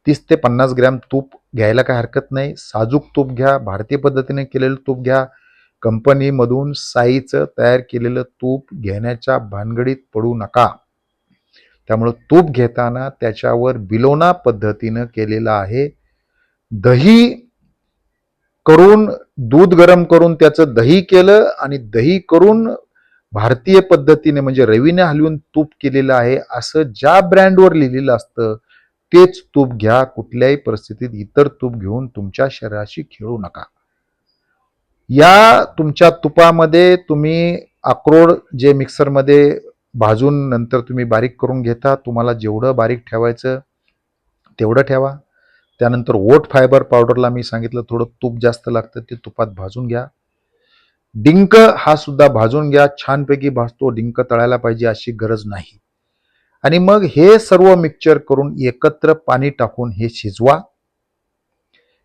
30 ते 50 ग्रॅम तूप घ्यायला काही हरकत नाही. साजूक तूप घ्या, भारतीय पद्धतीने केलेलं तूप घ्या. कंपनीमधून साईचं तयार केलेलं तूप घेण्याच्या भानगडीत पडू नका. त्यामुळं तूप घेताना त्याच्यावर बिलोना पद्धतीनं केलेलं आहे. दही करून, दूध गरम करून त्याचं दही केलं आणि दही करून भारतीय पद्धतीने म्हणजे रवीने हलवून तूप केलेलं आहे असं ज्या ब्रँडवर लिहिलेलं असतं तेच तूप घ्या. कुठल्याही परिस्थितीत इतर तूप घेऊन तुमच्या शरीराशी खेळू नका. या तुमच्या तुपामध्ये तुम्ही अक्रोड जे मिक्सरमध्ये भाजून नंतर तुम्ही बारीक करून घेता, तुम्हाला जेवढं बारीक ठेवायचं तेवढं ठेवा. त्यानंतर ओट फायबर पावडरला मी सांगितलं थोडं तूप जास्त लागतं, ते तुपात भाजून घ्या. डिंक हा सुद्धा भाजून घ्या. छानपैकी भाजतो. डिंक तळायला पाहिजे अशी गरज नाही. आणि मग हे सर्व मिक्सचर करून एकत्र पाणी टाकून हे शिजवा.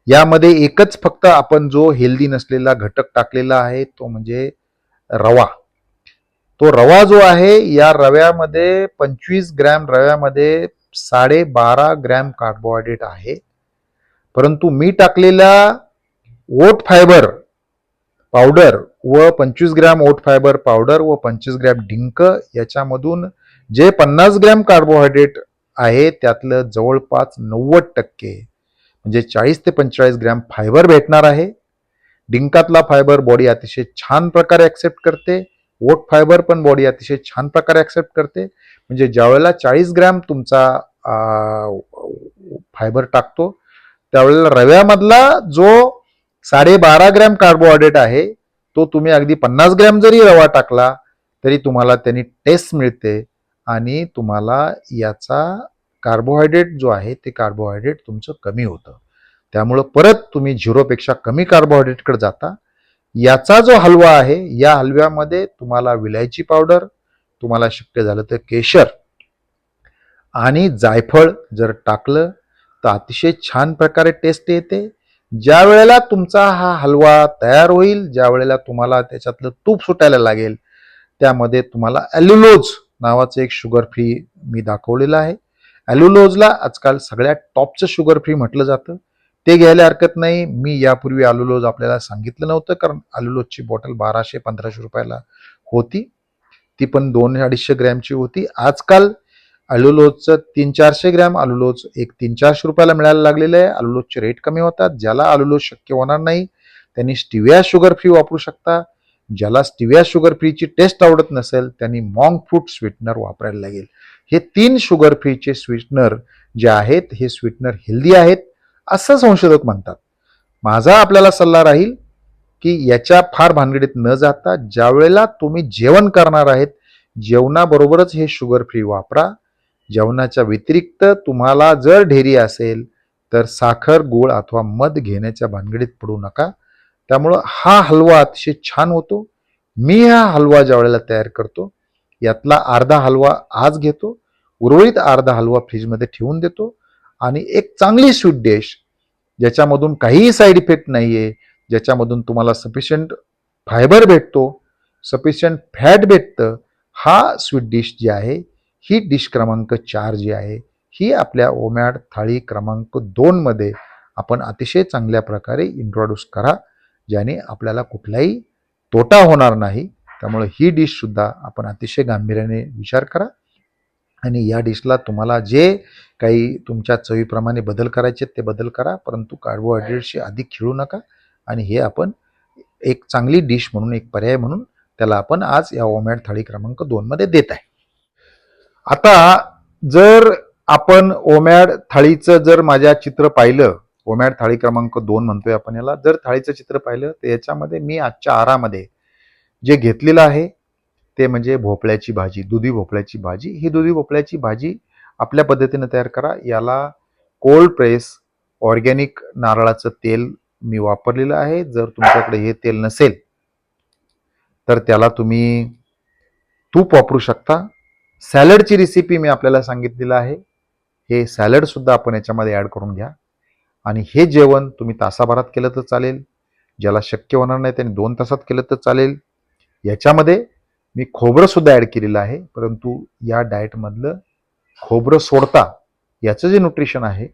यामध्ये एकच फक्त आपण जो हेल्दी नसलेला घटक टाकलेला आहे तो म्हणजे रवा. तो रवा जो आहे या रव्यामध्ये 25 ग्रॅम रव्यामध्ये 12.5 ग्रॅम कार्बोहायड्रेट आहे. परंतु मी टाकलेला ओट फायबर पावडर व 25 ग्रॅम ओट फायबर पावडर व 25 ग्रॅम डिंक याच्यामधून जे 50 ग्रॅम कार्बोहायड्रेट आहे त्यातलं जवळपास 90% म्हणजे 40 ते 45 ग्रॅम फायबर भेटणार आहे. डिंकातला फायबर बॉडी अतिशय छान प्रकारे ऍक्सेप्ट करते. ओट फायबर पण बॉडी अतिशय छान प्रकारे ऍक्सेप्ट करते. म्हणजे ज्यावेळेला 40 ग्रॅम तुमचा फायबर टाकतो त्यावेळेला रव्यामधला जो 12.5 ग्रॅम कार्बोहायड्रेट आहे तो तुम्ही अगदी 50 ग्रॅम जरी रवा टाकला तरी तुम्हाला त्यांनी टेस्ट मिळते आणि तुम्हाला याचा कार्बोहायड्रेट जो आहे ते कार्बोहायड्रेट तुमचं कमी होतं. त्यामुळं परत तुम्ही 0पेक्षा कमी कार्बोहायड्रेटकडे जाता. याचा जो हलवा आहे या हलव्यामध्ये तुम्हाला विलायची पावडर, तुम्हाला शक्य झालं तर केशर आणि जायफळ जर टाकलं तर अतिशय छान प्रकारे टेस्ट येते. ज्या वेळेला तुमचा हा हलवा तयार होईल, ज्या वेळेला तुम्हाला त्याच्यातलं तूप सुटायला लागेल, त्यामध्ये तुम्हाला ॲल्युलोज नावाचं एक शुगर फ्री मी दाखवलेलं आहे. ॲल्युलोजला आजकाल सगळ्यात टॉपचं शुगर फ्री म्हटलं जातं. ते घ्यायला हरकत नाही. मी यापूर्वी ॲल्युलोज आपल्याला सांगितलं नव्हतं, कारण ॲल्युलोजची बॉटल 1200-1500 रुपयाला होती. ती पण 200-250 ग्रॅमची होती. आजकाल ॲल्युलोजचं 300-400 ग्रॅम ॲल्युलोज एक 300-400 रुपयाला मिळायला लागलेलं आहे. ॲल्युलोजचे रेट कमी होतात. ज्याला ॲल्युलोज शक्य होणार नाही त्यांनी स्टिविया शुगर फ्री वापरू शकता. ज्याला स्टिविया शुगर फ्रीची टेस्ट आवडत नसेल त्यांनी मॉन्क फ्रूट स्वीटनर वापरायला लागेल. हे 3 शुगर फ्रीचे स्वीटनर जे आहेत हे स्वीटनर हेल्दी आहेत असं संशोधक म्हणतात. माझा आपल्याला सल्ला राहील की याच्या फार भानगडीत न जाता ज्या वेळेला तुम्ही जेवण करणार आहेत जेवणाबरोबरच हे शुगर फ्री वापरा. जेवणाच्या व्यतिरिक्त तुम्हाला जर ढेरी असेल तर साखर, गूळ अथवा मध घेण्याच्या भानगडीत पडू नका. त्यामुळं हा हलवा अतिशय छान होतो. मी हा हलवा ज्या वेळेला तयार करतो यातला अर्धा हलवा आज घेतो, उर्वरित अर्धा हलवा फ्रीजमध्ये ठेवून देतो आणि एक चांगली स्वीट डिश ज्याच्यामधून काहीही साईड इफेक्ट नाहीये, ज्याच्यामधून तुम्हाला सफिशियंट फायबर भेटतो, सफिशियंट फॅट भेटतं, हा स्वीट डिश जी आहे ही डिश क्रमांक 4 जी आहे ही आपल्या ओमॅड थाळी क्रमांक 2 मध्ये आपण अतिशय चांगल्या प्रकारे इंट्रोड्यूस करा, ज्याने आपल्याला कुठलाही तोटा होणार नाही. त्यामुळे ही डिशसुद्धा आपण अतिशय गांभीर्याने विचार करा आणि या डिशला तुम्हाला जे काही तुमच्या चवीप्रमाणे बदल करायचे ते बदल करा, परंतु कार्बोहायड्रेटशी अधिक खिळू नका. आणि हे आपण एक चांगली डिश म्हणून, एक पर्याय म्हणून त्याला आपण आज या ओमॅड थाळी क्रमांक 2 मध्ये देत आहे. आता जर आपण ओमॅड थाळीचं जर माझ्या चित्र पाहिलं, ओमॅड थाळी क्रमांक 2 म्हणतोय आपण याला, जर थाळीचं चित्र पाहिलं तर याच्यामध्ये मी आजच्या आहारामध्ये जे घेतलेलं आहे ते म्हणजे भोपळ्याची भाजी, दुधी भोपळ्याची भाजी. ही दुधी भोपळ्याची भाजी आपल्या पद्धतीने तयार करा. याला कोल्ड प्रेस ऑर्गॅनिक नारळाचं तेल मी वापरलेलं आहे. जर तुमच्याकडे हे तेल नसेल तर त्याला तुम्ही तूप वापरू शकता. सॅलडची रेसिपी मी आपल्याला सांगितलेलं आहे. हे सॅलड सुद्धा आपण याच्यामध्ये ॲड करून घ्या आणि हे जेवण तुम्ही तासाभरात केलं तर चालेल. ज्याला शक्य होणार नाही त्याने 2 तासात केलं तर चालेल. याच्यामध्ये मी खोबरं सुद्धा ॲड केलेलं आहे, परंतु या डाएटमधलं खोबरं सोडता याचं जे न्यूट्रिशन आहे,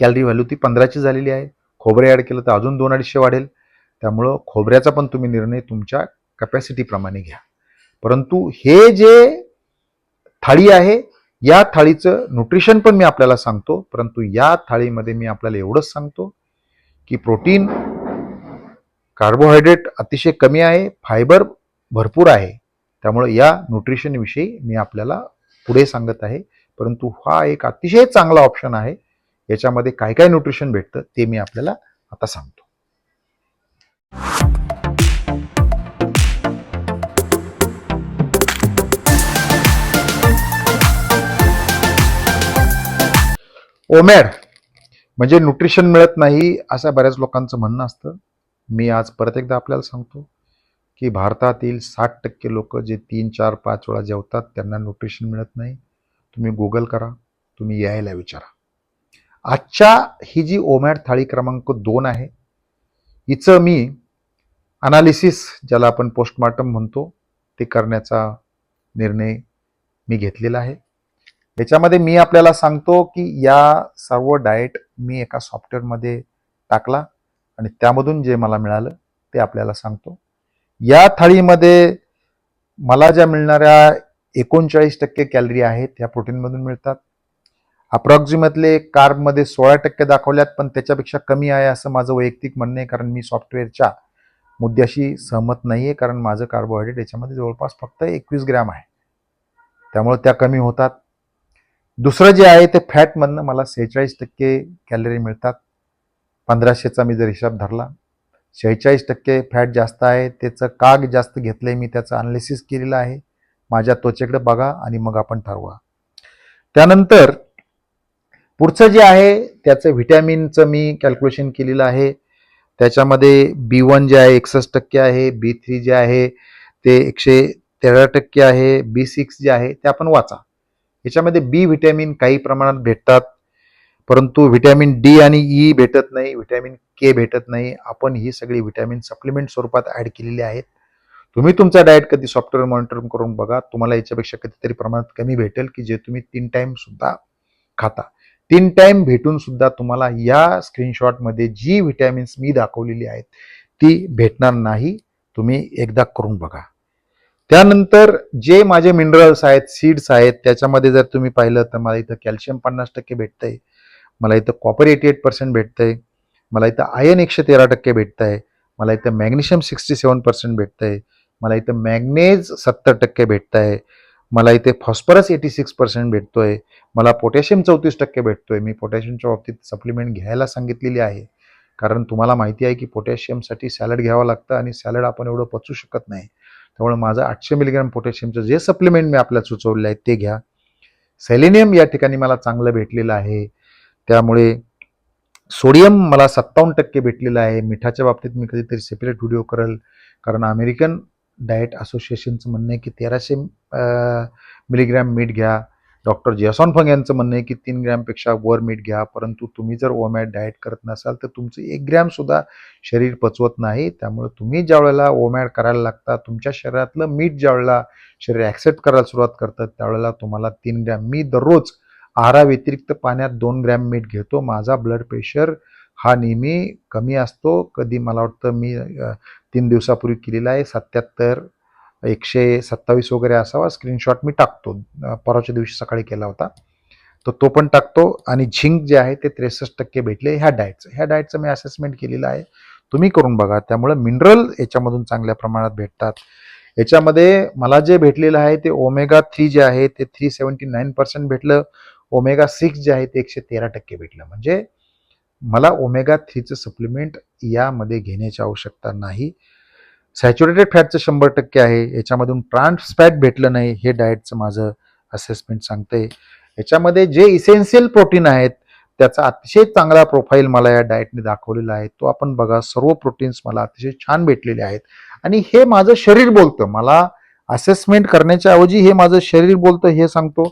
कॅलरी व्हॅल्यू ती 15ची झालेली आहे. खोबरे ॲड केलं तर अजून 2-250 वाढेल. त्यामुळं खोबऱ्याचा पण तुम्ही निर्णय तुमच्या कॅपॅसिटीप्रमाणे घ्या. परंतु हे जे थाळी आहे, या थाळीचं न्यूट्रिशन पण मी आपल्याला सांगतो, परंतु या थाळीमध्ये मी आपल्याला एवढंच सांगतो की प्रोटीन, कार्बोहायड्रेट अतिशय कमी आहे, फायबर भरपूर आहे. त्यामुळे या न्यूट्रिशनविषयी मी आपल्याला पुढे सांगत आहे, परंतु हा एक अतिशय चांगला ऑप्शन आहे. याच्यामध्ये काय काय न्यूट्रिशन भेटतं ते मी आपल्याला आता सांगतो. ओमॅड म्हणजे न्यूट्रिशन मिळत नाही असं बऱ्याच लोकांचं म्हणणं असतं. मी आज परत एकदा आपल्याला सांगतो की भारतातील 60% लोक जे 3, 4, 5 वेळा जेवतात त्यांना न्यूट्रिशन मिळत नाही. तुम्ही गुगल करा, तुम्ही यायला विचारा. आजच्या ही जी ओमॅड थाळी क्रमांक 2 आहे, हिचं मी अनालिसिस ज्याला आपण पोस्टमॉर्टम म्हणतो ते करण्याचा निर्णय मी घेतलेला आहे. याच्यामध्ये मी आपल्याला सांगतो की या सर्व डाएट मी एका सॉफ्टवेअरमध्ये टाकला आणि त्यामधून जे मला मिळालं ते आपल्याला सांगतो. या थाळीमध्ये मला ज्या मिळणाऱ्या 39% कॅलरी आहेत त्या प्रोटीनमधून मिळतात. अप्रॉक्सिमेटली कार्बमध्ये 16% दाखवल्यात, पण त्याच्यापेक्षा कमी आहे असं माझं वैयक्तिक म्हणणं आहे, कारण मी सॉफ्टवेअरच्या मुद्द्याशी सहमत नाही आहे, कारण माझं कार्बोहायड्रेट याच्यामध्ये जवळपास फक्त 21 ग्रॅम आहे. त्यामुळे त्या कमी होतात. दुसरं जे आहे ते फॅटमधनं मला 46% कॅलरी मिळतात. 1500चा मी जर हिसाब धरला, 46% फॅट जास्त आहे. त्याचं का जास्त घेतलं आहे मी त्याचं अनालिसिस केलेलं आहे. माझ्या त्वचेकडे बघा आणि मग आपण ठरवा. त्यानंतर पुढचं जे आहे त्याचं व्हिटॅमिनचं मी कॅल्क्युलेशन केलेलं आहे. त्याच्यामध्ये B1 जे आहे 61% आहे, B3 जे आहे ते 113% आहे, B6 जे आहे ते आपण वाचा. याच्यामध्ये बी व्हिटॅमिन काही प्रमाणात भेटतात, परंतु व्हिटॅमिन डी आणि ई भेटत नाही, व्हिटॅमिन के भेटत नाही. आपण ही सगळी व्हिटॅमिन सप्लिमेंट स्वरूपात ॲड केलेली आहेत. तुम्ही तुमचा डाएट कधी सॉफ्टवेअर मॉनिटर करून बघा, तुम्हाला याच्यापेक्षा कधीतरी प्रमाणात कमी भेटेल की जे तुम्ही 3 टाइम सुद्धा खाता. 3 टाइम भेटून सुद्धा तुम्हाला या स्क्रीनशॉटमध्ये जी व्हिटॅमिन्स मी दाखवलेली आहेत ती भेटणार नाही. तुम्ही एकदा करून बघा. त्यानंतर जे माझे मिनरल्स आहेत, सीड्स आहेत, त्याच्यामध्ये जर तुम्ही पाहिलं तर मला इथं कॅल्शियम 50% भेटतंय, मला इथं कॉपर 88% भेटतंय, मला इथं आयर्न 113% भेटतंय, मला इथं मॅग्नेशियम 67% भेटतंय, मला इथं मॅग्नेज 70% भेटतंय, मला इथे फॉस्फरस 86% भेटतोय, मला पोटॅशियम 34% भेटतोय. मी पोटॅशियमच्या बाबतीत सप्लिमेंट घ्यायला सांगितलेली आहे, कारण तुम्हाला माहिती आहे की पोटॅशियमसाठी सॅलड घ्यावं लागतं आणि सॅलड आपण एवढं पचवू शकत नाही. त्यामुळे माझं 800 मिलीग्रॅम पोटॅशियमचं जे सप्लिमेंट मी आपल्याला सुचवलेलं आहे ते घ्या. सेलेनियम या ठिकाणी मला चांगलं भेटलेलं आहे. त्यामुळे सोडियम मला 57% भेटलेलं आहे. मिठाच्या बाबतीत मी कधीतरी सेपरेट व्हिडिओ करेल, कारण अमेरिकन डाएट असोसिएशनचं म्हणणं आहे की 1300 मिलीग्रॅम मीठ घ्या. डॉक्टर जेसॉन फंग यांचं म्हणणं आहे की 3 ग्रॅमपेक्षा वर मीठ घ्या. परंतु तुम्ही जर ओमॅड डाएट करत नसाल तर तुमचं 1 ग्रॅमसुद्धा शरीर पचवत नाही. त्यामुळे तुम्ही ज्या वेळेला ओमॅड करायला लागता, तुमच्या शरीरातलं मीठ ज्या वेळेला शरीर ॲक्सेप्ट करायला सुरुवात करतं त्यावेळेला तुम्हाला 3 ग्रॅम, मी दररोज आहाराव्यतिरिक्त पाण्यात 2 ग्रॅम मीठ घेतो. माझा ब्लड प्रेशर हा नेहमी कमी असतो. कधी मला वाटतं मी 3 दिवसापूर्वी केलेला आहे 77 127 वगैरे असावा. स्क्रीनशॉट मी टाकतो. परवाच्या दिवशी सकाळी केला होता. तर तो पण टाकतो. आणि झिंक जे आहे ते 63% भेटले ह्या डाएटचं मी असेसमेंट केलेलं आहे. तुम्ही करून बघा. त्यामुळे मिनरल याच्यामधून चांगल्या प्रमाणात भेटतात. याच्यामध्ये मला जे भेटलेलं आहे ते ओमेगा 3 जे आहे ते 379% भेटलं. ओमेगा 6 जे आहे ते 113% भेटलं. म्हणजे मला ओमेगा 3चं सप्लिमेंट यामध्ये घेण्याची आवश्यकता नाही. सॅच्युरेटेड फॅटचं 100% आहे. याच्यामधून ट्रान्स फॅट भेटलं नाही, हे डाएटचं माझं असेसमेंट सांगतंय. याच्यामध्ये जे इसेन्शियल प्रोटीन आहेत त्याचा अतिशय चांगला प्रोफाईल मला या डाएटने दाखवलेला आहे. तो आपण बघा. सर्व प्रोटीन्स मला अतिशय छान भेटलेले आहेत. आणि हे माझं शरीर बोलतं. मला असेसमेंट करण्याच्या ऐवजी हे माझं शरीर बोलतं हे सांगतो.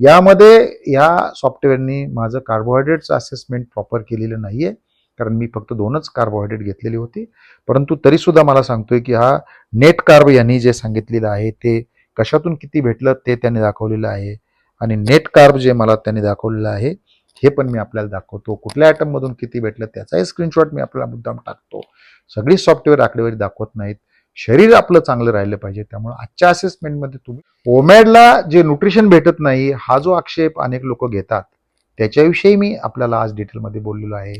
यामध्ये या सॉफ्टवेअरनी माझं कार्बोहायड्रेटचं असेसमेंट प्रॉपर केलेलं नाहीये, कारण मी फक्त 2च कार्बोहायड्रेट घेतलेली होती. परंतु तरीसुद्धा मला सांगतोय की हा नेट कार्ब यांनी जे सांगितलेलं आहे ते कशातून किती भेटलं ते त्यांनी दाखवलेलं आहे. आणि नेट कार्ब जे मला त्यांनी दाखवलेलं आहे हे पण मी आपल्याला दाखवतो. कुठल्या आयटममधून किती भेटलं त्याचाही स्क्रीनशॉट मी आपल्याला मुद्दाम टाकतो. सगळी सॉफ्टवेअर आकडेवारी दाखवत नाहीत. शरीर आपलं चांगलं राहिलं पाहिजे. त्यामुळे आजच्या असेसमेंटमध्ये तुम्ही ओमॅडला जे न्यूट्रिशन भेटत नाही हा जो आक्षेप अनेक लोक घेतात त्याच्याविषयी मी आपल्याला आज डिटेलमध्ये बोललेलो आहे.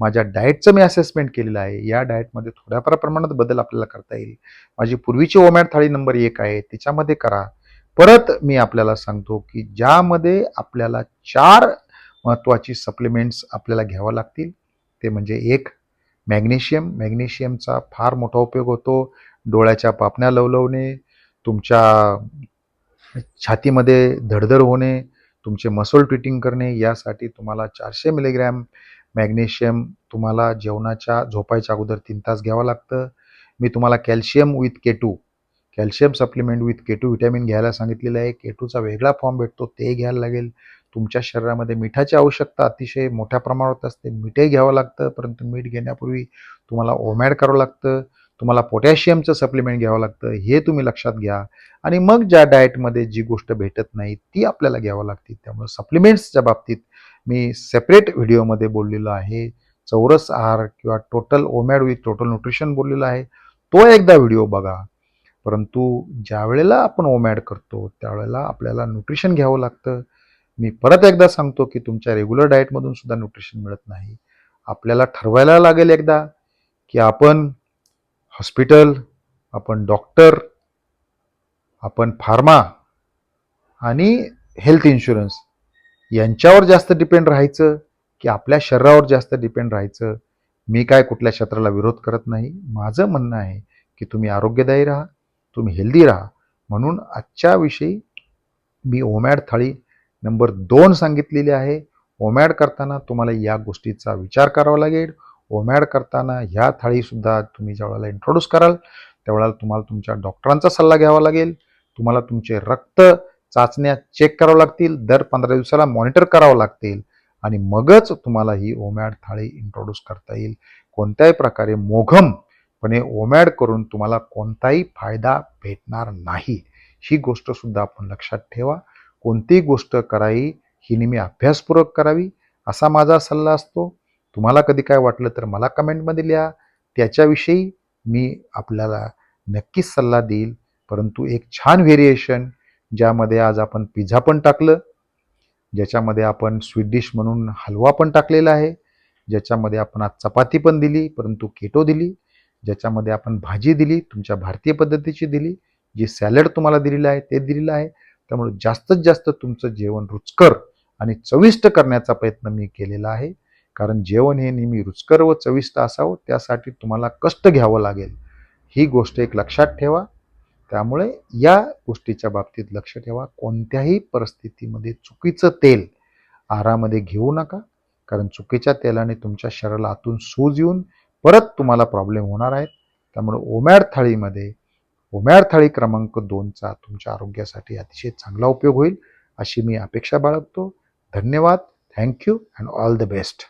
माझ्या डाएटचं मी असेसमेंट केलेलं आहे. या डाएटमध्ये थोड्याफार प्रमाणात बदल आपल्याला करता येईल. माझी पूर्वीची ओमॅड थाळी नंबर 1 आहे तिच्यामध्ये करा. परत मी आपल्याला सांगतो की ज्यामध्ये आपल्याला 4 महत्त्वाची सप्लिमेंट्स आपल्याला घ्यावं लागतील. ते म्हणजे 1 मॅग्नेशियम. मॅग्नेशियमचा फार मोठा उपयोग होतो. डोळ्याच्या पापण्या लवलवणे, तुमच्या छातीमध्ये धडधड होणे, तुमचे मसल ट्विटिंग करणे, यासाठी तुम्हाला 400 मिलीग्रॅम मॅग्नेशियम तुम्हाला झोपायच्या अगोदर 3 तास घ्यावं लागतं. मी तुम्हाला calcium with K2 calcium supplement with K2 vitamin घ्यायला सांगितलेलं आहे. K2चा वेगळा फॉर्म भेटतो ते घ्यायला लागेल. तुमच्या शरीरामध्ये मिठाची आवश्यकता अतिशय मोठ्या प्रमाणात असते. मीठही घ्यावं लागतं, परंतु मीठ घेण्यापूर्वी तुम्हाला ओमॅड करावं लागतं. तुम्हाला पोटॅशियमचं सप्लिमेंट घ्यावं लागतं, हे तुम्ही लक्षात घ्या. आणि मग ज्या डाएटमध्ये जी गोष्ट भेटत नाही ती आपल्याला घ्यावं लागते. त्यामुळे सप्लिमेंट्सच्या बाबतीत मी सेपरेट व्हिडिओमध्ये बोललेलो आहे. चौरस आहार किंवा टोटल ओमॅड विथ टोटल न्यूट्रिशन बोललेला आहे. तो एकदा व्हिडिओ बघा. परंतु ज्या वेळेला आपण ओमॅड करतो त्यावेळेला आपल्याला न्यूट्रिशन घ्यावं लागतं. मी परत एकदा सांगतो की तुमच्या रेग्युलर डाएटमधून सुद्धा न्यूट्रिशन मिळत नाही. आपल्याला ठरवायला लागेल एकदा की आपण हॉस्पिटल, आपण डॉक्टर, आपण फार्मा आणि हेल्थ इन्शुरन्स यांच्यावर जास्त डिपेंड राहायचं की आपल्या शरीरावर जास्त डिपेंड राहायचं. मी काय कुठल्या क्षेत्राला विरोध करत नाही. माझं म्हणणं आहे की तुम्ही आरोग्यदायी राहा, तुम्ही हेल्दी राहा. म्हणून आजच्या विषयी मी ओमॅड थाळी नंबर 2 सांगितलेली आहे. ओमॅड करताना तुम्हाला या गोष्टीचा विचार करावा लागेल. ओमॅड करताना ह्या थाळीसुद्धा तुम्ही ज्यावेळेला इंट्रोड्यूस कराल त्यावेळेला तुम्हाला तुमच्या डॉक्टरांचा सल्ला घ्यावा लागेल. तुम्हाला तुमचे रक्त चाचण्या चेक करावं लागतील. दर 15 दिवसाला मॉनिटर करावं लागतील. आणि मगच तुम्हाला ही ओमॅड थाळी इंट्रोड्यूस करता येईल. कोणत्याही प्रकारे मोघमपणे ओमॅड करून तुम्हाला कोणताही फायदा भेटणार नाही. ही गोष्टसुद्धा आपण लक्षात ठेवा. कोणतीही गोष्ट करावी ही नेहमी अभ्यासपूर्वक करावी असा माझा सल्ला असतो. तुम्हाला कधी काय वाटलं तर मला कमेंटमध्ये लिहा. त्याच्याविषयी मी आपल्याला नक्कीच सल्ला देईल. परंतु एक छान व्हेरिएशन ज्यामध्ये आज आपण पिझ्झा पण टाकलं, ज्याच्यामध्ये आपण स्वीट डिश म्हणून हलवा पण टाकलेला आहे, ज्याच्यामध्ये आपण आज चपाती पण दिली परंतु केटो दिली, ज्याच्यामध्ये आपण भाजी दिली तुमच्या भारतीय पद्धतीची दिली, जी सॅलड तुम्हाला दिलेलं आहे ते दिलेलं आहे. त्यामुळे जास्तीत जास्त तुमचं जेवण रुचकर आणि चविष्ट करण्याचा प्रयत्न मी केलेला आहे. कारण जेवण हे नेहमी रुचकर व चविष्ट असावं त्यासाठी तुम्हाला कष्ट घ्यावं लागेल. ही गोष्ट एक लक्षात ठेवा. त्यामुळे या गोष्टीच्या बाबतीत लक्ष ठेवा. कोणत्याही परिस्थितीमध्ये चुकीचं तेल आहारामध्ये घेऊ नका. कारण चुकीच्या तेलाने तुमच्या शरीराला आतून सूज येऊन परत तुम्हाला प्रॉब्लेम होणार आहेत. त्यामुळे ओमॅड थाळी क्रमांक 2चा तुमच्या आरोग्यासाठी अतिशय चांगला उपयोग होईल अशी मी अपेक्षा बाळगतो. धन्यवाद. Thank you and all the best.